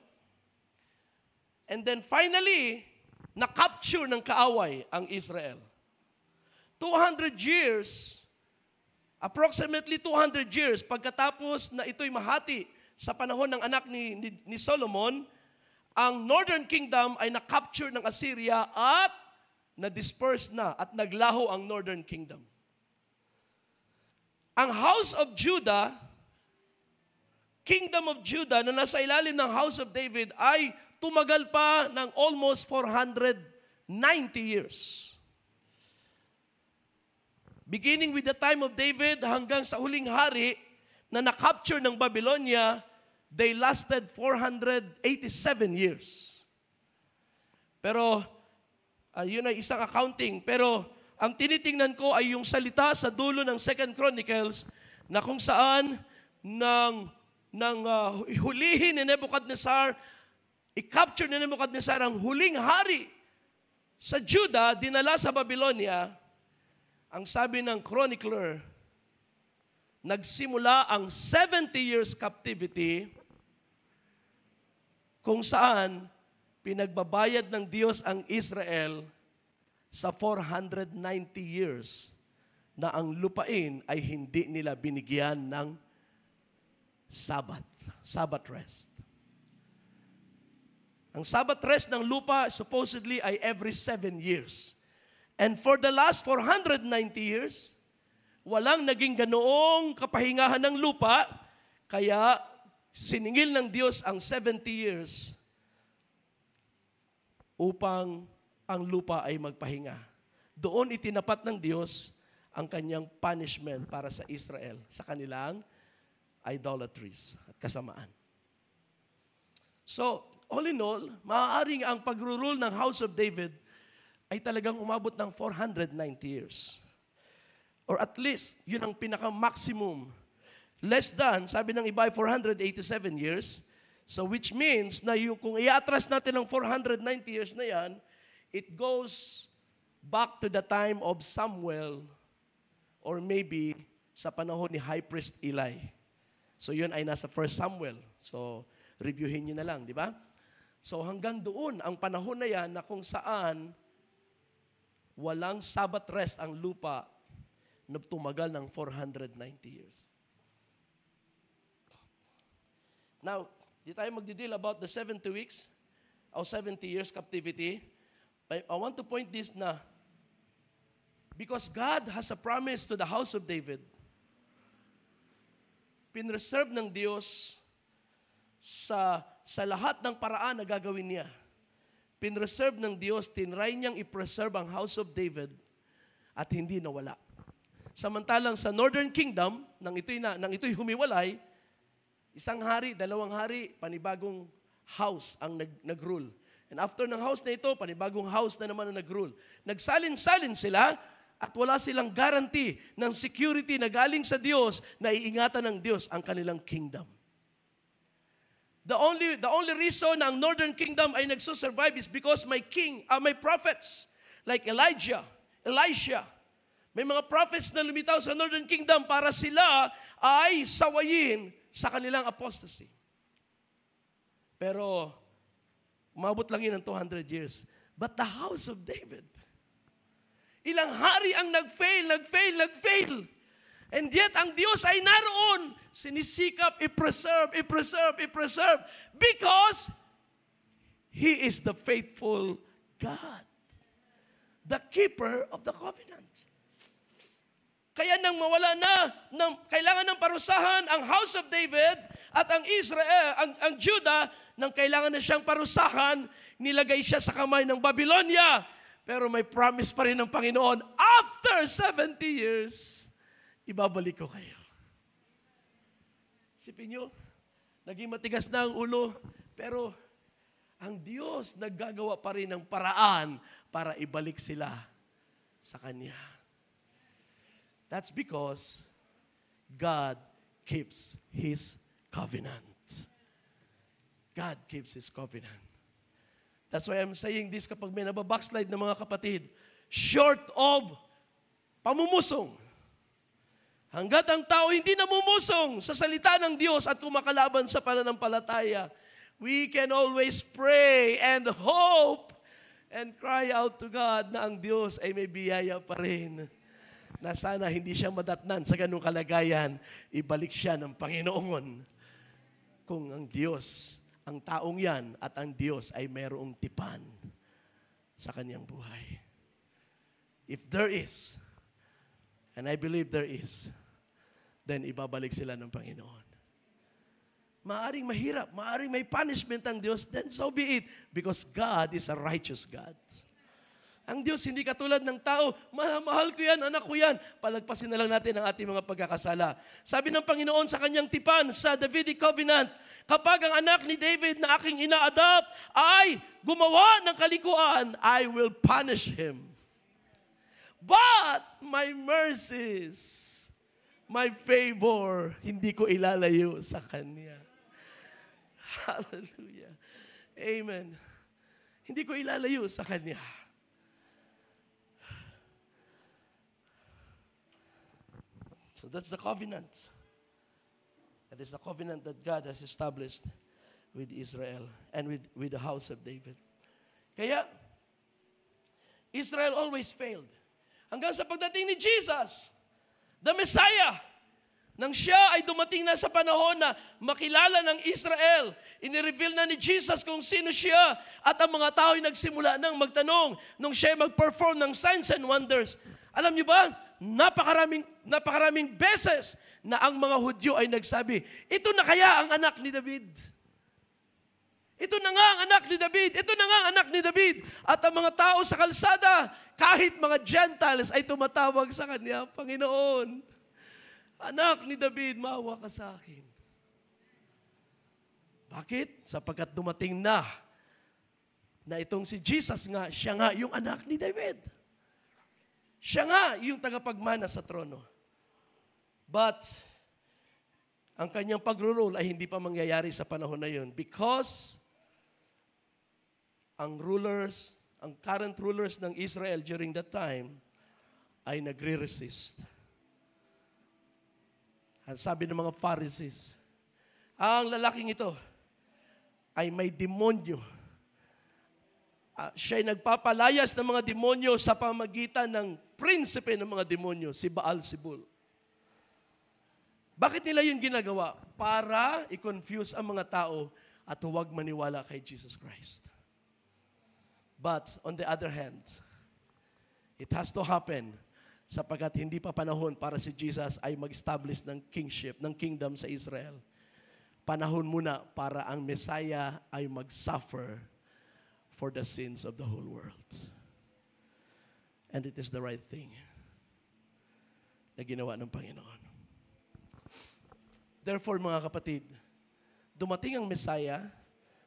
And then finally, na-capture ng kaaway ang Israel. 200 years, approximately 200 years, pagkatapos na ito'y mahati sa panahon ng anak ni Solomon, ang Northern Kingdom ay na-capture ng Assyria at na-disperse na at naglaho ang Northern Kingdom. Ang House of Judah, Kingdom of Judah na nasa ilalim ng House of David ay tumagal pa ng almost 490 years. Beginning with the time of David hanggang sa huling hari na na-capture ng Babylonia, they lasted 487 years. Pero, yun ay isang accounting. Pero, ang tinitingnan ko ay yung salita sa dulo ng 2 Chronicles na kung saan hulihin ni Nebuchadnezzar, i-capture ni Nebuchadnezzar ang huling hari sa Judah, dinala sa Babylonia. Ang sabi ng chronicler, nagsimula ang 70 years captivity kung saan pinagbabayad ng Diyos ang Israel sa 490 years na ang lupain ay hindi nila binigyan ng Sabbath rest. Ang Sabbath rest ng lupa supposedly ay every 7 years. And for the last 490 years, walang naging ganoong kapahingahan ng lupa, kaya siningil ng Diyos ang 70 years upang ang lupa ay magpahinga. Doon itinapat ng Diyos ang kanyang punishment para sa Israel sa kanilang idolatries at kasamaan. So, all in all, maaaring ang pag-rule ng House of David ay talagang umabot ng 490 years. Or at least, yun ang pinaka-maximum. Less than, sabi ng iba ay 487 years. So which means na yung, kung i-atras natin ang 490 years na yan, it goes back to the time of Samuel or maybe sa panahon ni High Priest Eli. So yun ay nasa 1 Samuel. So reviewin nyo na lang, di ba? So hanggang doon, ang panahon na yan na kung saan walang Sabbath rest ang lupa na tumagal ng 490 years. Now, di tayo magdi-deal about the 70 weeks o 70 years captivity. I want to point this na because God has a promise to the house of David, pinreserve ng Diyos sa lahat ng paraan na gagawin niya. Pinreserve ng Diyos, tinry niyang i-preserve ang house of David at hindi nawala. Samantalang sa Northern Kingdom, nang ito'y humiwalay, isang hari, dalawang hari, panibagong house ang nag-rule. And after ng house na ito, panibagong house na naman ang nag-rule. Nagsalin-salin sila at wala silang guarantee ng security na galing sa Diyos na iingatan ng Diyos ang kanilang kingdom. The only reason na ang Northern Kingdom ay nagsusurvive is because may prophets like Elijah, Elisha. May mga prophets na lumitaw sa Northern Kingdom para sila ay sawayin sa kanilang apostasy. Pero umabot lang yun ng 200 years. But the house of David, ilang hari ang nag-fail. And yet, ang Diyos ay naroon, sinisikap, i-preserve. Because He is the faithful God. The keeper of the covenant. Kaya nang mawala kailangan ng parusahan ang house of David at ang Israel, ang Judah, nang kailangan na siyang parusahan, nilagay siya sa kamay ng Babylonia. Pero may promise pa rin ng Panginoon, after 70 years, ibabalik ko kayo. Isipin nyo, naging matigas na ang ulo, pero ang Diyos naggagawa pa rin ng paraan para ibalik sila sa Kanya. That's because God keeps His covenant. God keeps His covenant. That's why I'm saying this kapag may nababackslide ng mga kapatid, short of pamumusong. Hanggat ang tao hindi namumusong sa salita ng Diyos at kumakalaban sa pananampalataya, we can always pray and hope and cry out to God na ang Diyos ay may biyaya pa rin. Na sana hindi siya madatnan sa ganung kalagayan, ibalik siya ng Panginoon. Kung ang Diyos, ang taong yan at ang Diyos ay mayroong tipan sa kanyang buhay. If there is, and I believe there is, then ibabalik sila ng Panginoon. Maaring mahirap, maaring may punishment ang Diyos, then so be it. Because God is a righteous God. Ang Diyos hindi katulad ng tao, mahal ko yan, anak ko yan. Palagpasin na lang natin ang ating mga pagkakasala. Sabi ng Panginoon sa kanyang tipan, sa Davidic Covenant, kapag ang anak ni David na aking ina-adopt ay gumawa ng kalikuan, I will punish him. But my mercies, my favor, hindi ko ilalayo sa Kanya. Hallelujah. Amen. Hindi ko ilalayo sa Kanya. So that's the covenant. That is the covenant that God has established with Israel and with the house of David. Kaya, Israel always failed. Hanggang sa pagdating ni Jesus, the Messiah, nang siya ay dumating na sa panahon na makilala ng Israel, inireveal na ni Jesus kung sino siya, at ang mga tao ay nagsimula nang magtanong nung siya ay mag-perform ng signs and wonders. Alam niyo ba, napakaraming beses na ang mga Hudyo ay nagsabi, ito na kaya ang anak ni David? Ito na nga ang anak ni David. Ito na nga ang anak ni David. At ang mga tao sa kalsada, kahit mga Gentiles, ay tumatawag sa Kanya, Panginoon, anak ni David, maawa ka sa akin. Bakit? Sapagkat dumating na itong si Jesus nga, siya nga yung anak ni David. Siya nga yung tagapagmana sa trono. But, ang kanyang pag-rule ay hindi pa mangyayari sa panahon na yun because ang current rulers ng Israel during that time ay nagre-resist. Ang sabi ng mga Pharisees, ang lalaking ito ay may demonyo. Siya ay nagpapalayas ng mga demonyo sa pamagitan ng prinsipe ng mga demonyo, si Baal-Zebul. Bakit nila yun ginagawa? Para i-confuse ang mga tao at huwag maniwala kay Jesus Christ. But, on the other hand, it has to happen sapagkat hindi pa panahon para si Jesus ay mag-establish ng kingship, ng kingdom sa Israel. Panahon muna para ang Messiah ay mag-suffer for the sins of the whole world. And it is the right thing na ginawa ng Panginoon. Therefore, mga kapatid, dumating ang Messiah,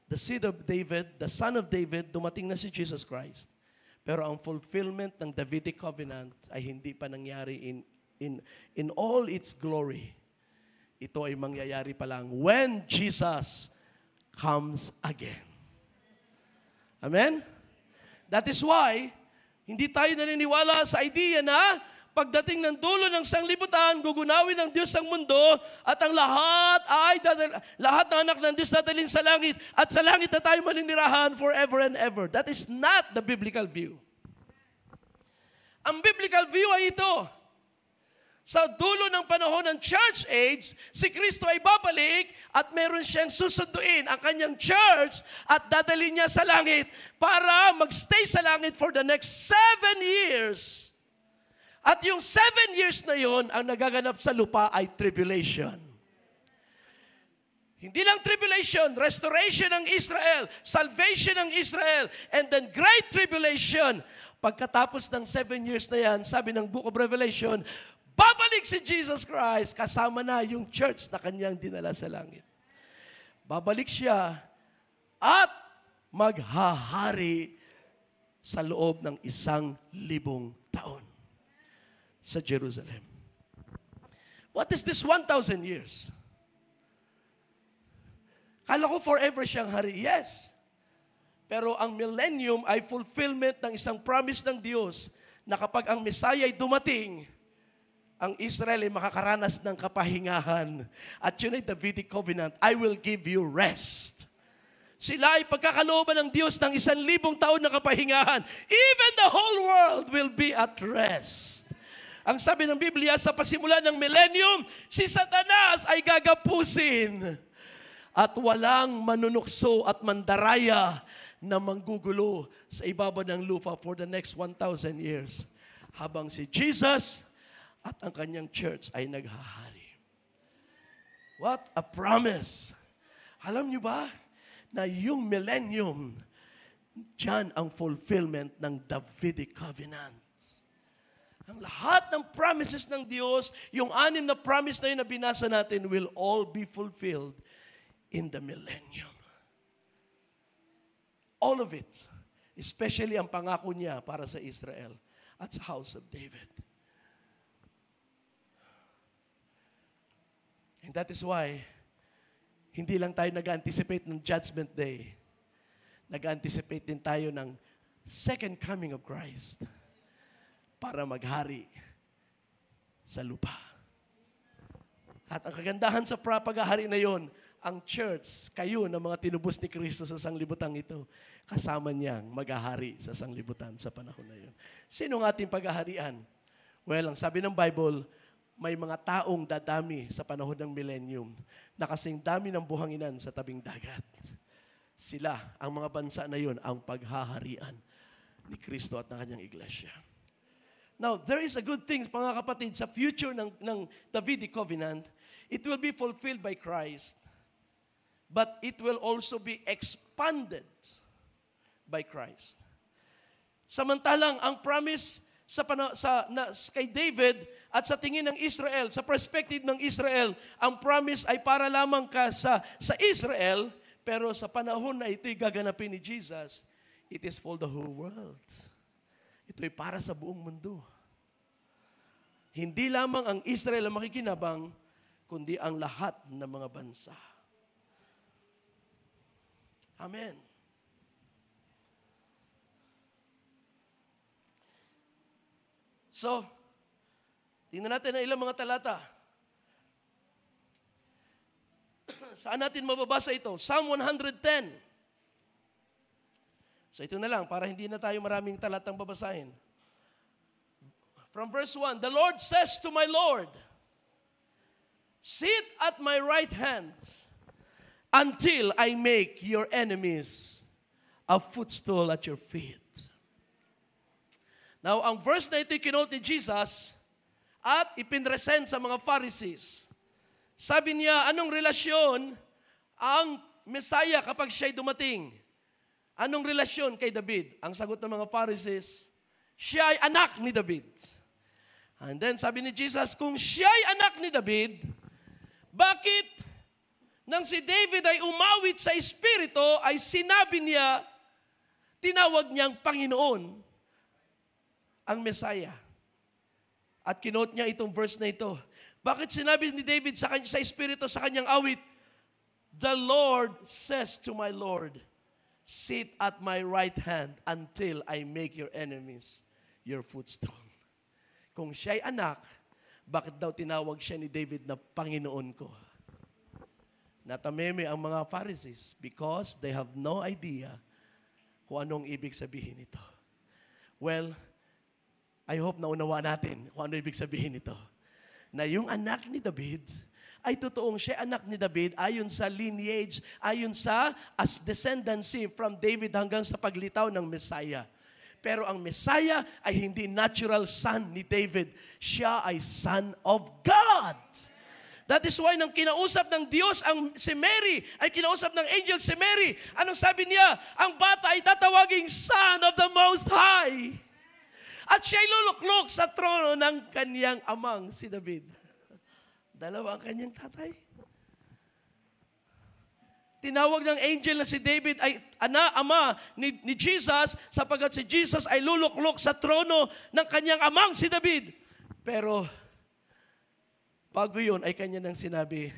the seed of David, the son of David, dumating na si Jesus Christ. Pero ang fulfillment ng Davidic covenant ay hindi pa nangyari in all its glory. Ito ay mangyayari pa lang when Jesus comes again. Amen? That is why, hindi tayo naniniwala sa idea na pagdating ng dulo ng sanglibutan, gugunawin ng Diyos ang mundo at ang lahat ng anak ng Diyos dadalhin sa langit at sa langit na tayo maninirahan forever and ever. That is not the biblical view. Ang biblical view ay ito. Sa dulo ng panahon ng church age, si Kristo ay babalik at meron siyang susunduin ang kanyang church at dadalhin niya sa langit para magstay sa langit for the next 7 years. At yung 7 years na yon, ang nagaganap sa lupa ay tribulation. Hindi lang tribulation, restoration ng Israel, salvation ng Israel, and then great tribulation. Pagkatapos ng 7 years na yan, sabi ng Book of Revelation, babalik si Jesus Christ kasama na yung church na kanyang dinala sa langit. Babalik siya at maghahari sa loob ng 1,000 taon sa Jerusalem. What is this 1,000 years? Kala ko forever siyang hari. Yes. Pero ang millennium ay fulfillment ng isang promise ng Diyos na kapag ang Messiah ay dumating, ang Israel ay makakaranas ng kapahingahan. At yun ay Davidic covenant, I will give you rest. Sila ay pagkakalooban ng Diyos ng 1,000 taon na kapahingahan. Even the whole world will be at rest. Ang sabi ng Biblia, sa pasimula ng millennium, si Satanas ay gagapusin. At walang manunukso at mandaraya na manggugulo sa ibaba ng lupa for the next 1,000 years. Habang si Jesus at ang kanyang church ay naghahari. What a promise! Alam niyo ba na yung millennium, dyan ang fulfillment ng Davidic covenant. Ang lahat ng promises ng Diyos, yung 6 na promise na yun na binasa natin, will all be fulfilled in the millennium. All of it. Especially ang pangako niya para sa Israel at sa house of David. And that is why, hindi lang tayo nag-anticipate ng Judgment Day. Nag-anticipate din tayo ng second coming of Christ para maghari sa lupa. At ang kagandahan sa paghahari na yon, ang church, kayo na mga tinubos ni Kristo sa sanglibutang ito, kasama niyang maghahari sa sanglibutan sa panahon na yon. Sino ang ating paghaharian? Well, ang sabi ng Bible, may mga taong dadami sa panahon ng millennium na kasing dami ng buhanginan sa tabing dagat. Sila, ang mga bansa na yon, ang paghaharian ni Kristo at ng kanyang iglesia. Now, there is a good thing, mga kapatid, sa future ng Davidic covenant, it will be fulfilled by Christ, but it will also be expanded by Christ. Samantalang, ang promise kay David at sa tingin ng Israel, sa perspective ng Israel, ang promise ay para lamang sa Israel, pero sa panahon na ito'y gaganapin ni Jesus, it is for the whole world. Ito'y para sa buong mundo. Hindi lamang ang Israel ang makikinabang, kundi ang lahat ng mga bansa. Amen. So, tingnan natin ang ilang mga talata. Saan natin mababasa ito? Psalm 110. So ito na lang, para hindi na tayo maraming talatang babasahin. From verse 1, the Lord says to my Lord, sit at my right hand until I make your enemies a footstool at your feet. Now, ang verse na ito'y kinote ni Jesus at ipinresent sa mga Pharisees. Sabi niya, anong relasyon ang Messiah kapag siya'y dumating? Anong relasyon kay David? Ang sagot ng mga Pharisees, siya ay anak ni David. And then sabi ni Jesus, kung siya ay anak ni David, bakit nang si David ay umawit sa Espiritu, ay sinabi niya, tinawag niyang Panginoon ang Messiah. At kinote niya itong verse na ito. Bakit sinabi ni David sa Espiritu sa kanyang awit, The Lord says to my Lord, sit at my right hand until I make your enemies your footstool. Kung siya'y anak, bakit daw tinawag siya ni David na Panginoon ko? Natameme ang mga Pharisees because they have no idea kung anong ibig sabihin nito. Well, I hope naunawa natin kung ano ibig sabihin nito. Na yung anak ni David ay totoong siya anak ni David ayon sa lineage, ayon sa as descendancy from David hanggang sa paglitaw ng Messiah. Pero ang Messiah ay hindi natural son ni David. Siya ay son of God. That is why nang kinausap ng Diyos si Mary, ay kinausap ng angel si Mary, anong sabi niya? Ang bata ay tatawaging Son of the Most High. At siya'y luluklok sa trono ng kaniyang amang si David. Dalawa ang kanyang tatay. Tinawag ng angel na si David ay ama ni Jesus sapagkat si Jesus ay luluklok sa trono ng kanyang amang si David. Pero bago yun ay kanya nang sinabi,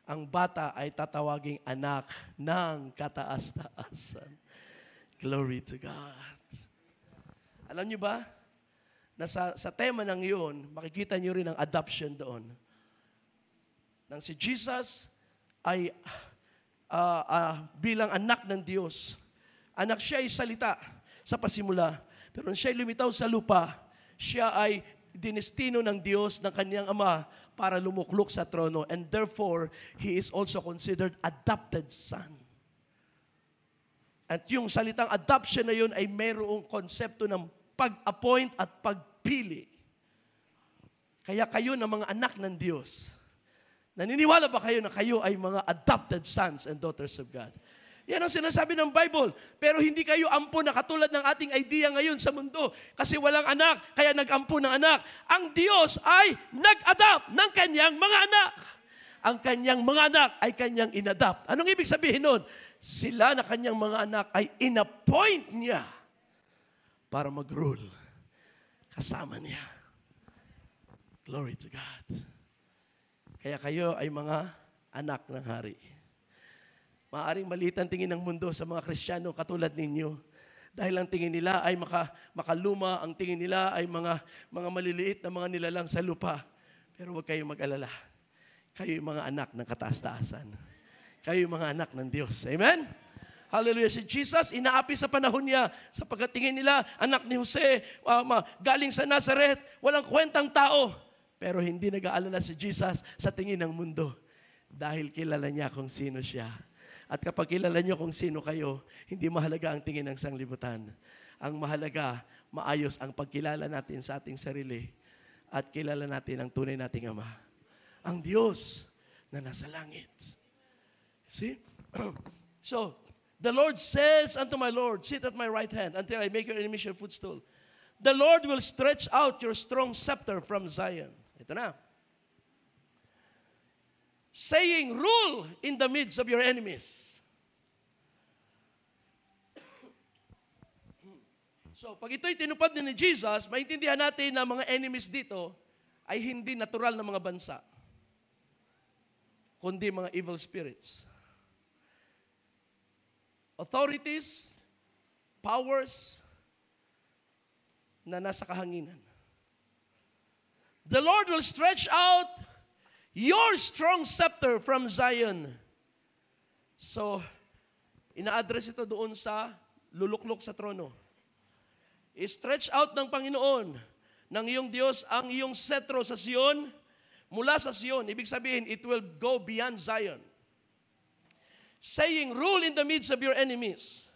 ang bata ay tatawaging anak ng kataas-taasan. Glory to God. Alam niyo ba, na sa tema ng yun, makikita niyo rin ang adoption doon. Nang si Jesus ay bilang anak ng Diyos. Anak siya ay salita sa pasimula. Pero nung siya ay lumitaw sa lupa, siya ay dinestino ng Diyos ng kaniyang ama para lumuklok sa trono. And therefore, he is also considered adopted son. At yung salitang adoption na yun ay mayroong konsepto ng pag-appoint at pagpili. Kaya kayo na mga anak ng Diyos. Naniniwala ba kayo na kayo ay mga adopted sons and daughters of God? Yan ang sinasabi ng Bible. Pero hindi kayo ampo na katulad ng ating idea ngayon sa mundo. Kasi walang anak, kaya nag-ampo ng anak. Ang Diyos ay nag-adopt ng kanyang mga anak. Ang kanyang mga anak ay kanyang inadopt. Anong ibig sabihin nun? Sila na kanyang mga anak ay inappoint niya para mag-rule kasama niya. Glory to God. Kaya kayo ay mga anak ng hari. Maaring maliit ang tingin ng mundo sa mga Kristiyano katulad ninyo. Dahil ang tingin nila ay makaluma, ang tingin nila ay mga maliliit na mga nilalang sa lupa. Pero huwag kayong mag-alala. Kayo yung mga anak ng kataas-taasan. Kayo yung mga anak ng Diyos. Amen? Hallelujah. Si Jesus, inaapi sa panahon niya sapagkat tingin nila, anak ni Jose, galing sa Nazareth, walang kwentang tao. Pero hindi nag-aalala si Jesus sa tingin ng mundo dahil kilala niya kung sino siya. At kapag kilala niyo kung sino kayo, hindi mahalaga ang tingin ng sanglibutan. Ang mahalaga, maayos ang pagkilala natin sa ating sarili at kilala natin ang tunay nating Ama. Ang Diyos na nasa langit. See? So, the Lord says unto my Lord, sit at my right hand until I make your enemies your footstool. The Lord will stretch out your strong scepter from Zion. Ito na. Saying, rule in the midst of your enemies. So, pag ito'y tinupad ni Jesus, maintindihan natin na mga enemies dito ay hindi natural na mga bansa, kundi mga evil spirits. Authorities, powers na nasa kahanginan. The Lord will stretch out your strong scepter from Zion. So, ina-address ito doon sa luluklok sa trono. I-stretch out ng Panginoon, ng iyong Diyos, ang iyong setro sa Sion, mula sa Sion. Ibig sabihin, it will go beyond Zion. Saying, rule in the midst of your enemies.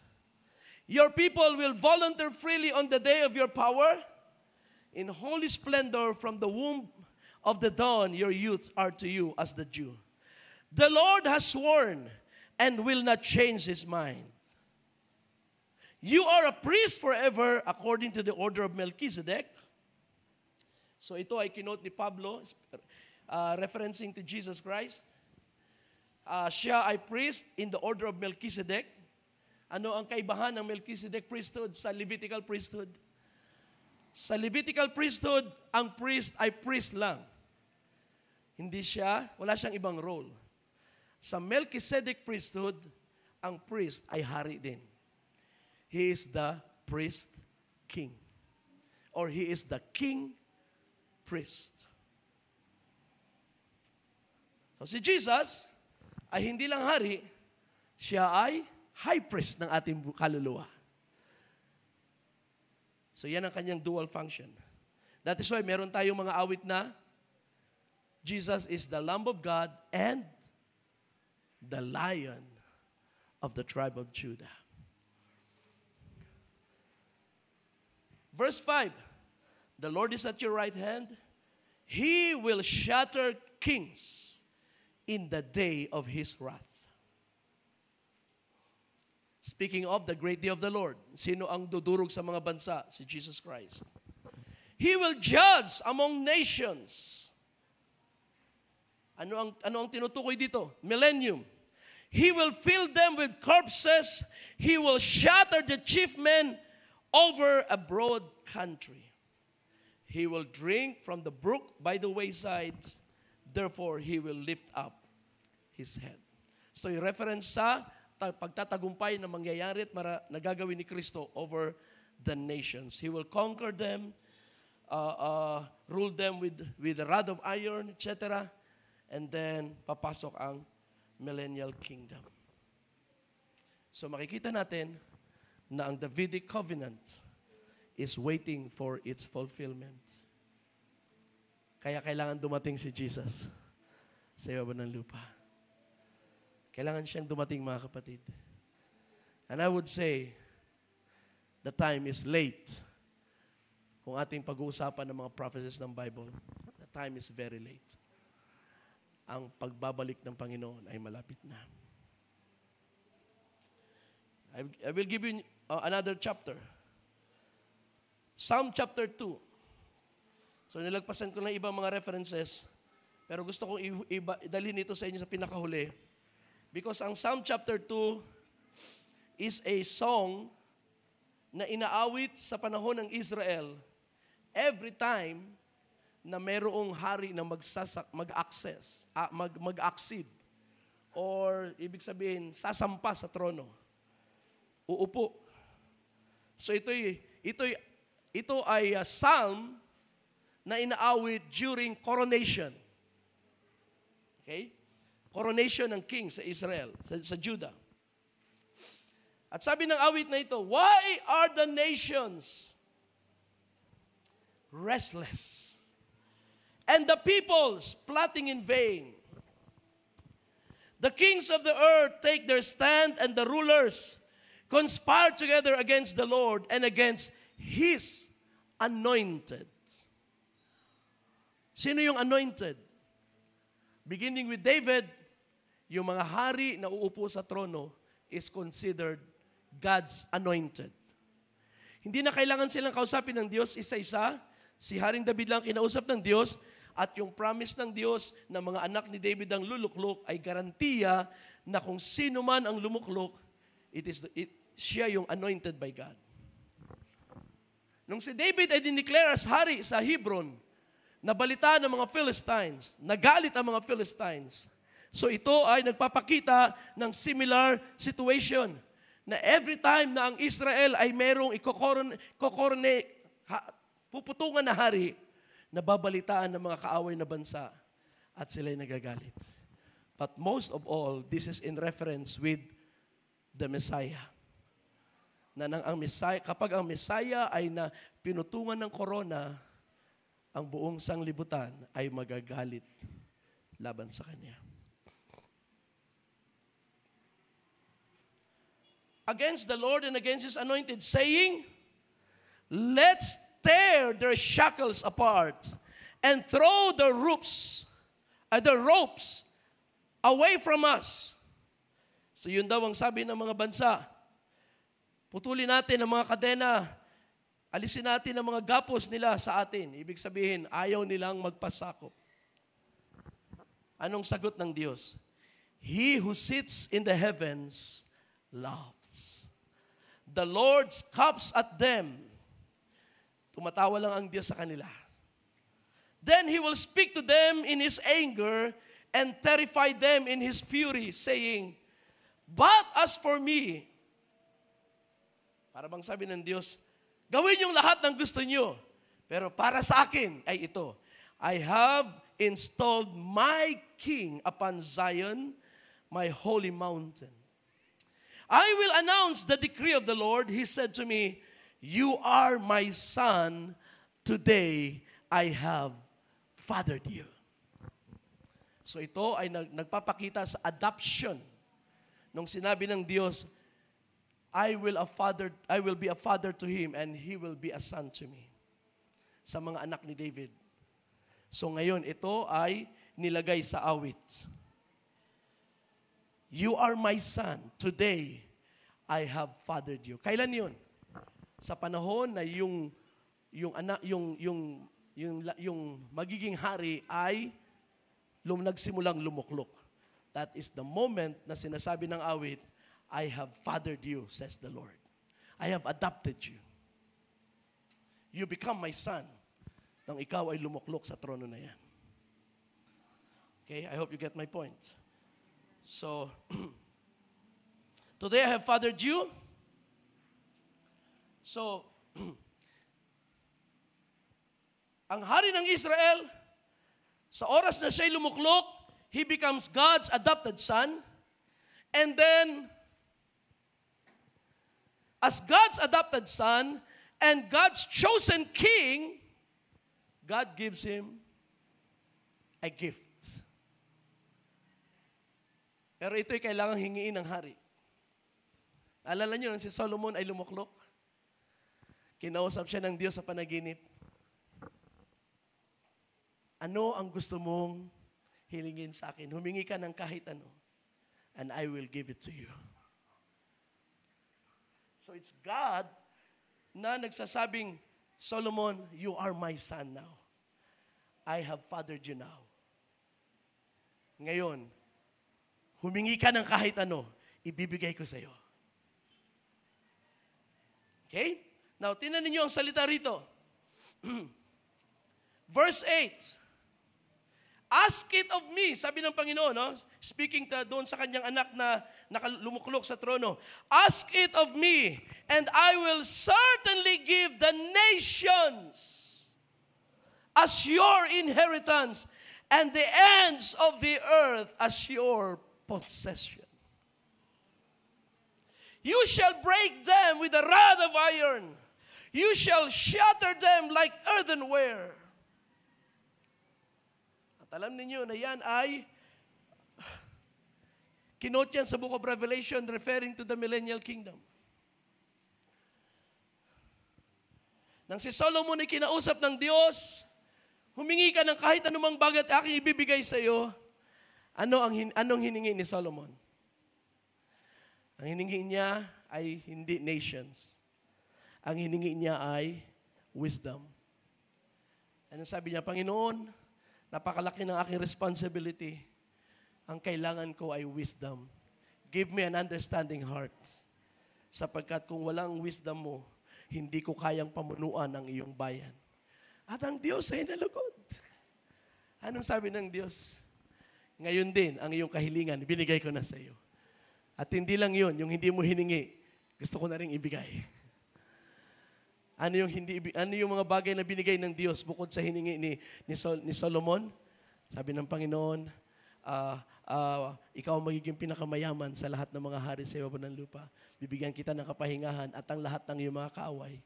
Your people will volunteer freely on the day of your power. In holy splendor from the womb of the dawn, your youths are to you as the dew. The Lord has sworn and will not change His mind. You are a priest forever according to the order of Melchizedek. So ito ay kinote ni Pablo, referencing to Jesus Christ. Siya ay priest in the order of Melchizedek. Ano ang kaibahan ng Melchizedek priesthood sa Levitical priesthood? Sa Levitical priesthood, ang priest ay priest lang. Wala siyang ibang role. Sa Melchizedek priesthood, ang priest ay hari din. He is the priest king. Or he is the king priest. So si Jesus ay hindi lang hari, siya ay high priest ng ating kaluluwa. So yan ang kanyang dual function. That is why meron tayong mga awit na Jesus is the Lamb of God and the Lion of the tribe of Judah. Verse 5, the Lord is at your right hand. He will shatter kings in the day of His wrath. Speaking of the great day of the Lord, sino ang dudurog sa mga bansa? Si Jesus Christ. He will judge among nations. Ano ang tinutukoy dito? Millennium. He will fill them with corpses. He will shatter the chief men over a broad country. He will drink from the brook by the waysides. Therefore, he will lift up his head. So, yung reference sa pagtatagumpay na mangyayari at nagagawin ni Kristo over the nations. He will conquer them, rule them with a rod of iron, etc. And then, papasok ang millennial kingdom. So, makikita natin na ang Davidic covenant is waiting for its fulfillment. Kaya kailangan dumating si Jesus sa ibaba ng lupa. Kailangan siyang dumating, mga kapatid. And I would say, the time is late. Kung ating pag-uusapan ng mga prophecies ng Bible, the time is very late. Ang pagbabalik ng Panginoon ay malapit na. I will give you another chapter. Psalm chapter 2. So nilagpasan ko na ibang mga references, pero gusto kong idalhin ito sa inyo sa pinakahuli. Because ang Psalm chapter 2 is a song na inaawit sa panahon ng Israel every time na mayroong hari na mag-accede or ibig sabihin sasampa sa trono. Uupo. So ito ay psalm na inaawit during coronation. Okay? Coronation ng king sa Israel, sa Judah. At sabi ng awit na ito, why are the nations restless? And the peoples plotting in vain. The kings of the earth take their stand, and the rulers conspire together against the Lord and against His anointed. Sino yung anointed? Beginning with David, yung mga hari na uupo sa trono is considered God's anointed. Hindi na kailangan silang kausapin ng Diyos isa-isa. Si Haring David lang kinausap ng Diyos at yung promise ng Diyos na mga anak ni David ang luluklok ay garantiya na kung sino man ang lumuklok, siya yung anointed by God. Nung si David ay dineclare as hari sa Hebron, nabalita ng mga Philistines, nagalit ang mga Philistines. So ito ay nagpapakita ng similar situation na every time na ang Israel ay merong puputungan na hari, nababalitaan ng mga kaaway na bansa at sila'y nagagalit. But most of all, this is in reference with the Messiah. Kapag ang Messiah ay na pinutungan ng korona, ang buong sanglibutan ay magagalit laban sa Kanya. Against the Lord and against His anointed, saying, let's tear their shackles apart and throw the ropes away from us. So yun daw ang sabi ng mga bansa. Putulin natin ang mga kadena, alisin natin ang mga gapos nila sa atin. Ibig sabihin, ayaw nilang magpasakop. Anong sagot ng Diyos? He who sits in the heavens laughs. The Lord scoffs at them. Tumatawa lang ang Diyos sa kanila. Then He will speak to them in His anger and terrified them in his fury, saying, "But as for me," para bang sabi ng Diyos, gawin yung lahat ng gusto nyo, pero para sa akin ay ito, "I have installed my king upon Zion, my holy mountain. I will announce the decree of the Lord. He said to me, you are my son. Today I have fathered you." So ito ay nagpapakita sa adoption. Nung sinabi ng Diyos, I will be a father to him and he will be a son to me. Sa mga anak ni David. So ngayon, ito ay nilagay sa awit. You are my son. Today, I have fathered you. Kailan yun? Sa panahon na yung magiging hari ay nagsimulang lumuklok. That is the moment na sinasabi ng awit, I have fathered you, says the Lord. I have adopted you. You become my son. Nang ikaw ay lumuklok sa trono na yan. Okay, I hope you get my point. So, today I have fathered you. So, ang hari ng Israel, sa oras na siya'y lumuklok, he becomes God's adopted son. And then, as God's adopted son and God's chosen king, God gives him a gift. Pero ito'y kailangang hingiin ng hari. Alala niyo, nang si Solomon ay lumuklok, kinausap siya ng Diyos sa panaginip. Ano ang gusto mong hilingin sa akin? Humingi ka ng kahit ano, and I will give it to you. So it's God na nagsasabing, Solomon, you are my son now. I have fathered you now. Ngayon, humingi ka ng kahit ano, ibibigay ko sa iyo. Okay? Now, tingnan ninyo ang salita rito. Verse 8. Ask it of me, sabi ng Panginoon, no? Speaking doon sa kanyang anak na nakalumuklok sa trono. Ask it of me, and I will certainly give the nations as your inheritance, and the ends of the earth as your possession. You shall break them with a rod of iron. You shall shatter them like earthenware. At alam ninyo na yan ay kinote yan sa Book of Revelation referring to the millennial kingdom. Nang si Solomon ay kinausap ng Diyos, humingi ka ng kahit anumang bagay at aking ibibigay sa iyo, anong hiningi ni Solomon? Ang hiningi niya ay hindi nations. Ang hiningi niya ay wisdom. Anong sabi niya? Panginoon, napakalaki ng aking responsibility. Ang kailangan ko ay wisdom. Give me an understanding heart. Sapagkat kung walang wisdom mo, hindi ko kayang pamunuan ang iyong bayan. At ang Diyos ay nalugod. Anong sabi ng Diyos? Ngayon din, ang iyong kahilingan, binigay ko na sa iyo. At hindi lang yun, yung hindi mo hiningi, gusto ko na rin ibigay. Ano yung mga bagay na binigay ng Diyos bukod sa hiningi ni Solomon? Sabi ng Panginoon, ikaw ang magiging pinakamayaman sa lahat ng mga hari sa ibaba ng lupa. Bibigyan kita ng kapahingahan at ang lahat ng iyong mga kaaway,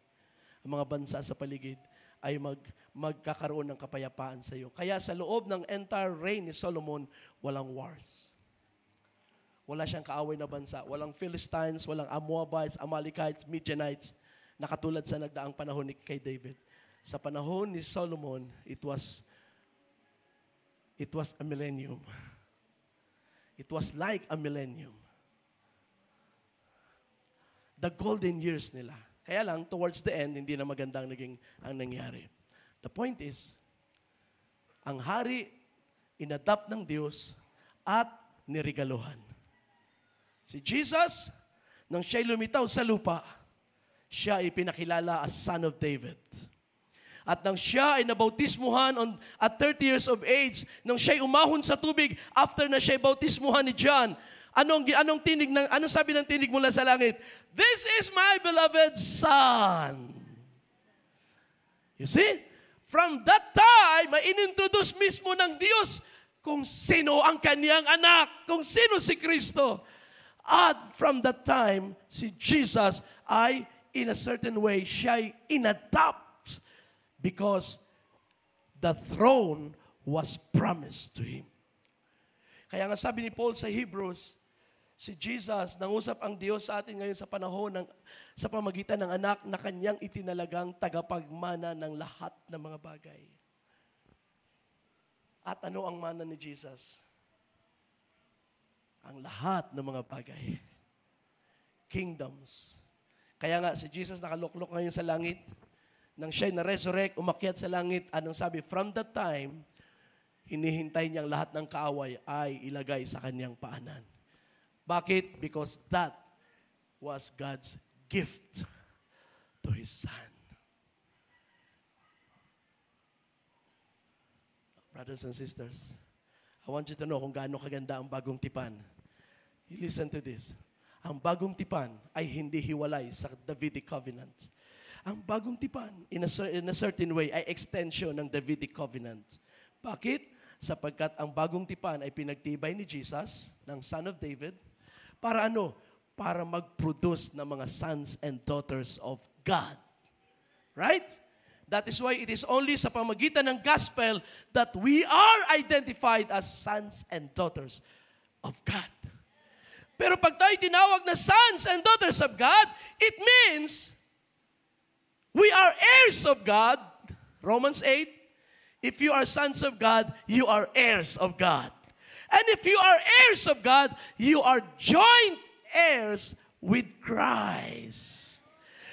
ang mga bansa sa paligid, ay magkakaroon ng kapayapaan sa iyo. Kaya sa loob ng entire reign ni Solomon, walang wars. Wala siyang kaaway na bansa. Walang Philistines, walang Moabites, Amalekites, Midianites, na katulad sa nagdaang panahon ni kay David. Sa panahon ni Solomon, it was a millennium. It was like a millennium. The golden years nila. Kaya lang, towards the end, hindi na magandang naging ang nangyari. The point is, ang hari, inadapt ng Diyos at niregaluhan. Si Jesus, nang siya'y lumitaw sa lupa, siya ay pinakilala as Son of David. At nang siya ay nabautismuhan at 30 years of age, nang siya ay umahon sa tubig, after na siya ay bautismuhan ni John, anong sabi ng tinig mula sa langit? This is my beloved Son. You see? From that time, ay inintroduce mismo ng Diyos kung sino ang kaniyang anak, kung sino si Kristo. At from that time, si Jesus ay, in a certain way, siya ay inadopt because the throne was promised to Him. Kaya nga sabi ni Paul sa Hebrews, si Jesus, nangusap ang Diyos sa atin ngayon sa panahon sa pamagitan ng anak na kanyang itinalagang tagapagmana ng lahat ng mga bagay. At ano ang mana ni Jesus? Ang lahat ng mga bagay. Kingdoms. Kaya nga, si Jesus nakaluklok ngayon sa langit. Nang siya'y na-resurrect, umakyat sa langit, anong sabi? From that time, hinihintay niyang lahat ng kaaway ay ilagay sa kanyang paanan. Bakit? Because that was God's gift to His Son. Brothers and sisters, I want you to know kung gaano kaganda ang bagong tipan. You listen to this. Ang bagong tipan ay hindi hiwalay sa Davidic covenant. Ang bagong tipan, in a certain way, ay extension ng Davidic covenant. Bakit? Sapagkat ang bagong tipan ay pinagtibay ni Jesus, ng Son of David, para ano? Para mag-produce ng mga sons and daughters of God. Right? That is why it is only sa pamagitan ng gospel that we are identified as sons and daughters of God. Pero pag tayo tinawag na sons and daughters of God, it means we are heirs of God. Romans 8, if you are sons of God, you are heirs of God. And if you are heirs of God, you are joint heirs with Christ.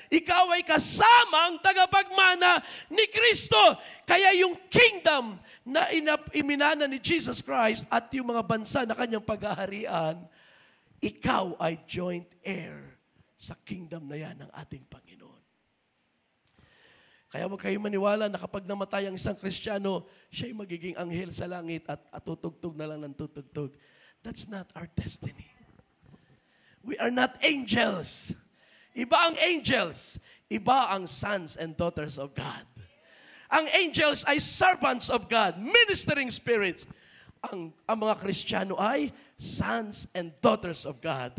Ikaw ay kasamang tagapagmana ni Kristo. Kaya yung kingdom na iminana ni Jesus Christ at yung mga bansa na kanyang paghaharian, ikaw ay joint heir sa kingdom na yan ng ating Panginoon. Kaya huwag kayong maniwala na kapag namatay ang isang Kristiyano, siya'y magiging anghel sa langit at tutugtog na lang ng tutugtog. That's not our destiny. We are not angels. Iba ang angels, iba ang sons and daughters of God. Ang angels ay servants of God, ministering spirits. Ang mga Kristiyano ay sons and daughters of God.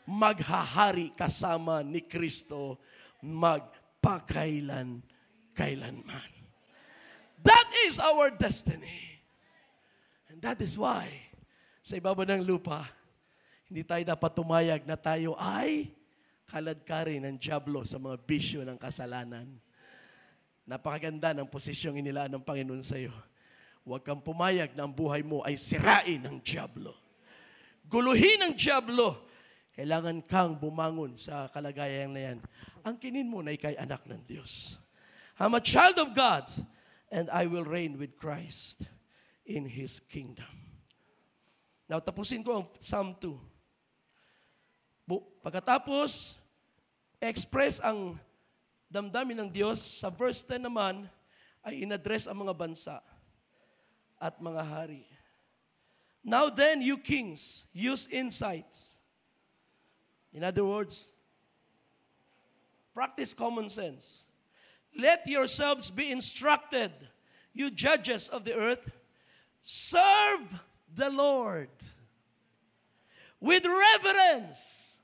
Maghahari kasama ni Kristo magpakailanman. That is our destiny. And that is why, sa ibabaw ng lupa, hindi tayo dapat tumayag na tayo ay kaladkarin ng dyablo sa mga bisyo ng kasalanan. Napakaganda ng posisyong inilaan ng Panginoon sa iyo. Huwag kang pumayag na ang buhay mo ay sirain ng dyablo. Guluhin ng dyablo. Kailangan kang bumangon sa kalagayan na yan. Angkinin mo na ikay anak ng Diyos. I'm a child of God and I will reign with Christ in His kingdom. Now, tapusin ko ang Psalm 2. Pagkatapos, express ang damdamin ng Diyos, sa verse 10 naman, ay inaddress ang mga bansa at mga hari. Now then, you kings, use insights. In other words, practice common sense. Let yourselves be instructed, you judges of the earth. Serve the Lord with reverence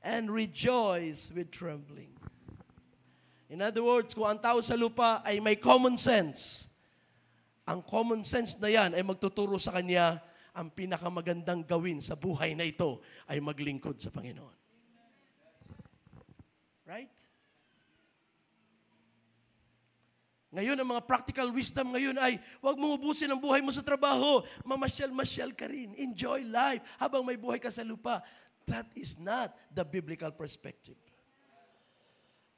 and rejoice with trembling. In other words, kung ang tao sa lupa ay may common sense, ang common sense na yan ay magtuturo sa kanya ang pinakamagandang gawin sa buhay na ito ay maglingkod sa Panginoon. Right? Ngayon, ang mga practical wisdom ngayon ay, huwag mong ubusin ang buhay mo sa trabaho. Mamasyal-masyal ka rin. Enjoy life habang may buhay ka sa lupa. That is not the biblical perspective.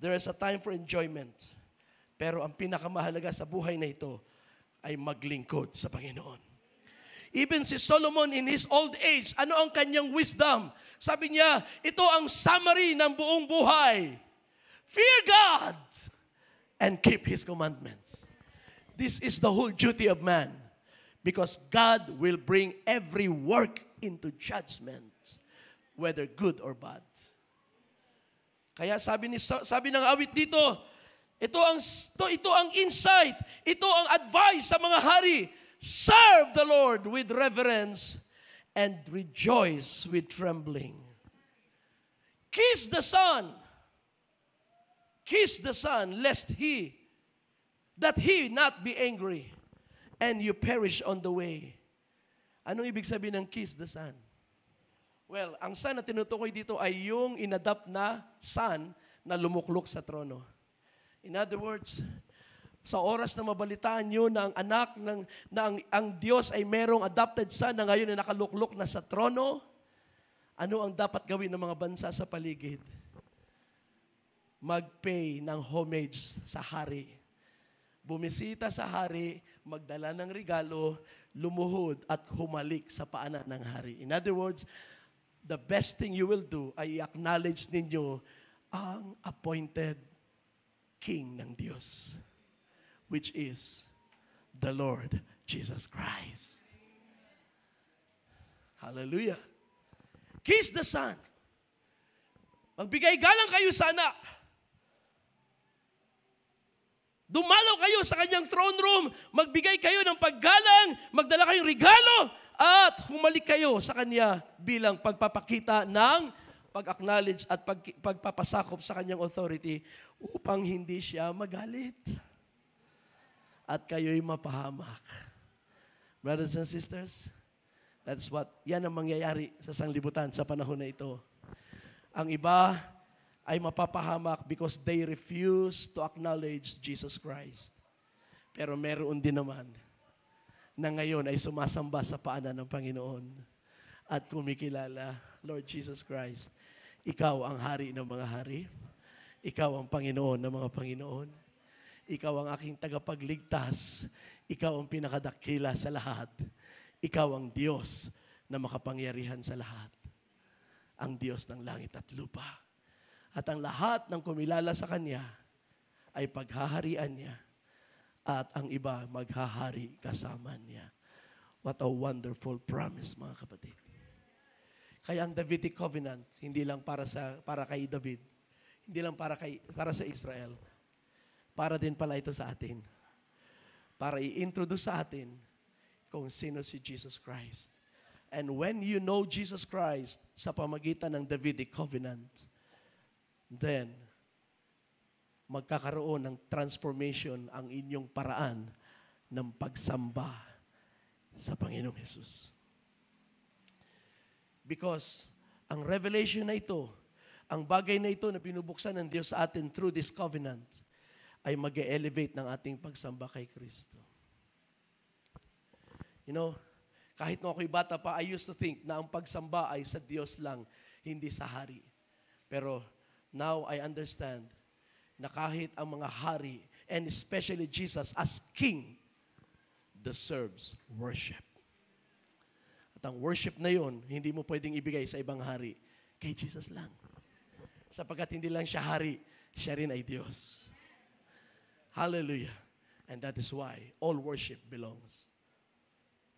There is a time for enjoyment. Pero ang pinakamahalaga sa buhay na ito ay maglingkod sa Panginoon. Even si Solomon in his old age, ano ang kanyang wisdom? Sabi niya, ito ang summary ng buong buhay. Fear God and keep His commandments. This is the whole duty of man. Because God will bring every work into judgment, whether good or bad. Kaya sabi ng awit dito, ito ang insight, ito ang advice sa mga hari. Serve the Lord with reverence and rejoice with trembling. Kiss the Son. Kiss the Son, lest that He not be angry, and you perish on the way. Anong ibig sabihin ng kiss the Son? Well, ang Son na tinutukoy dito ay yung inadapt na Son na lumuklok sa trono. In other words, sa oras na mabalitaan nyo na ang anak ang Diyos ay merong adopted Son na ngayon na nakaluklok na sa trono, ano ang dapat gawin ng mga bansa sa paligid? Mag-pay ng homage sa hari. Bumisita sa hari, magdala ng regalo, lumuhod at humalik sa paanan ng hari. In other words, the best thing you will do ay i-acknowledge ninyo ang appointed King ng Diyos, which is the Lord Jesus Christ. Hallelujah. Kiss the Son. Magbigay galang kayo sa anak. Dumalaw kayo sa kanyang throne room, magbigay kayo ng paggalang, magdala kayong regalo, at humalik kayo sa kanya bilang pagpapakita ng pag-acknowledge at pagpapasakop sa kanyang authority upang hindi siya magalit at kayo'y mapahamak. Brothers and sisters, yan ang mangyayari sa sanglibutan sa panahon na ito. Ang iba ay mapapahamak because they refuse to acknowledge Jesus Christ. Pero meron din naman na ngayon ay sumasamba sa paanan ng Panginoon at kumikilala, Lord Jesus Christ, Ikaw ang hari ng mga hari, Ikaw ang Panginoon ng mga Panginoon, Ikaw ang aking tagapagligtas, Ikaw ang pinakadakila sa lahat, Ikaw ang Diyos na makapangyarihan sa lahat, ang Diyos ng langit at lupa. At ang lahat ng kumilala sa Kanya ay paghaharian niya at ang iba maghahari kasama niya. What a wonderful promise, mga kapatid. Kaya ang Davidic Covenant, hindi lang para kay David, hindi lang para sa Israel, para din pala ito sa atin. Para i-introduce sa atin kung sino si Jesus Christ. And when you know Jesus Christ sa pamagitan ng Davidic Covenant, then, magkakaroon ng transformation ang inyong paraan ng pagsamba sa Panginoong Hesus. Because, ang revelation na ito, ang bagay na ito na pinubuksan ng Diyos sa atin through this covenant, ay mag-elevate ng ating pagsamba kay Kristo. You know, kahit nung ako'y bata pa, I used to think na ang pagsamba ay sa Diyos lang, hindi sa hari. Pero, now I understand na kahit ang mga hari, and especially Jesus as King, deserves worship. At ang worship na yon, hindi mo pwedeng ibigay sa ibang hari. Kay Jesus lang. Sapagkat hindi lang siya hari, siya rin ay Diyos. Hallelujah. And that is why all worship belongs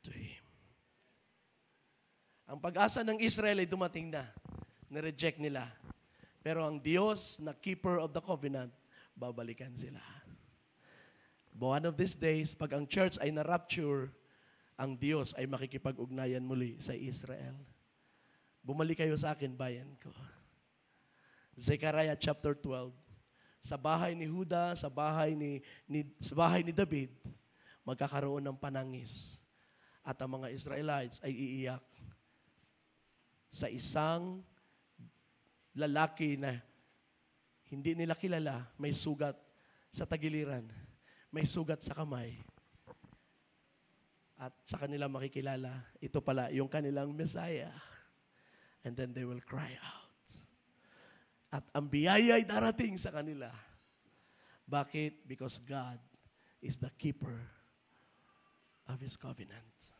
to Him. Ang pag-asa ng Israel ay dumating na. Nireject nila. Pero ang Diyos na keeper of the covenant, babalikan sila. But one of these days, pag ang church ay na-rapture, ang Diyos ay makikipag-ugnayan muli sa Israel. Bumalik kayo sa akin, bayan ko. Zechariah chapter 12. Sa bahay ni Juda, sa bahay ni David, magkakaroon ng panangis. At ang mga Israelites ay iiyak sa isang lalaki na hindi nila kilala, may sugat sa tagiliran, may sugat sa kamay. At sa kanila makikilala, ito pala yung kanilang Messiah. And then they will cry out. At ang biyaya ay darating sa kanila. Bakit? Because God is the keeper of His covenant.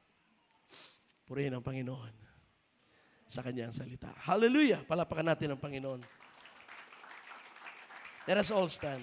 Purihin ang Panginoon sa Kanyang salita. Hallelujah! Palapakan natin ang Panginoon. Let us all stand.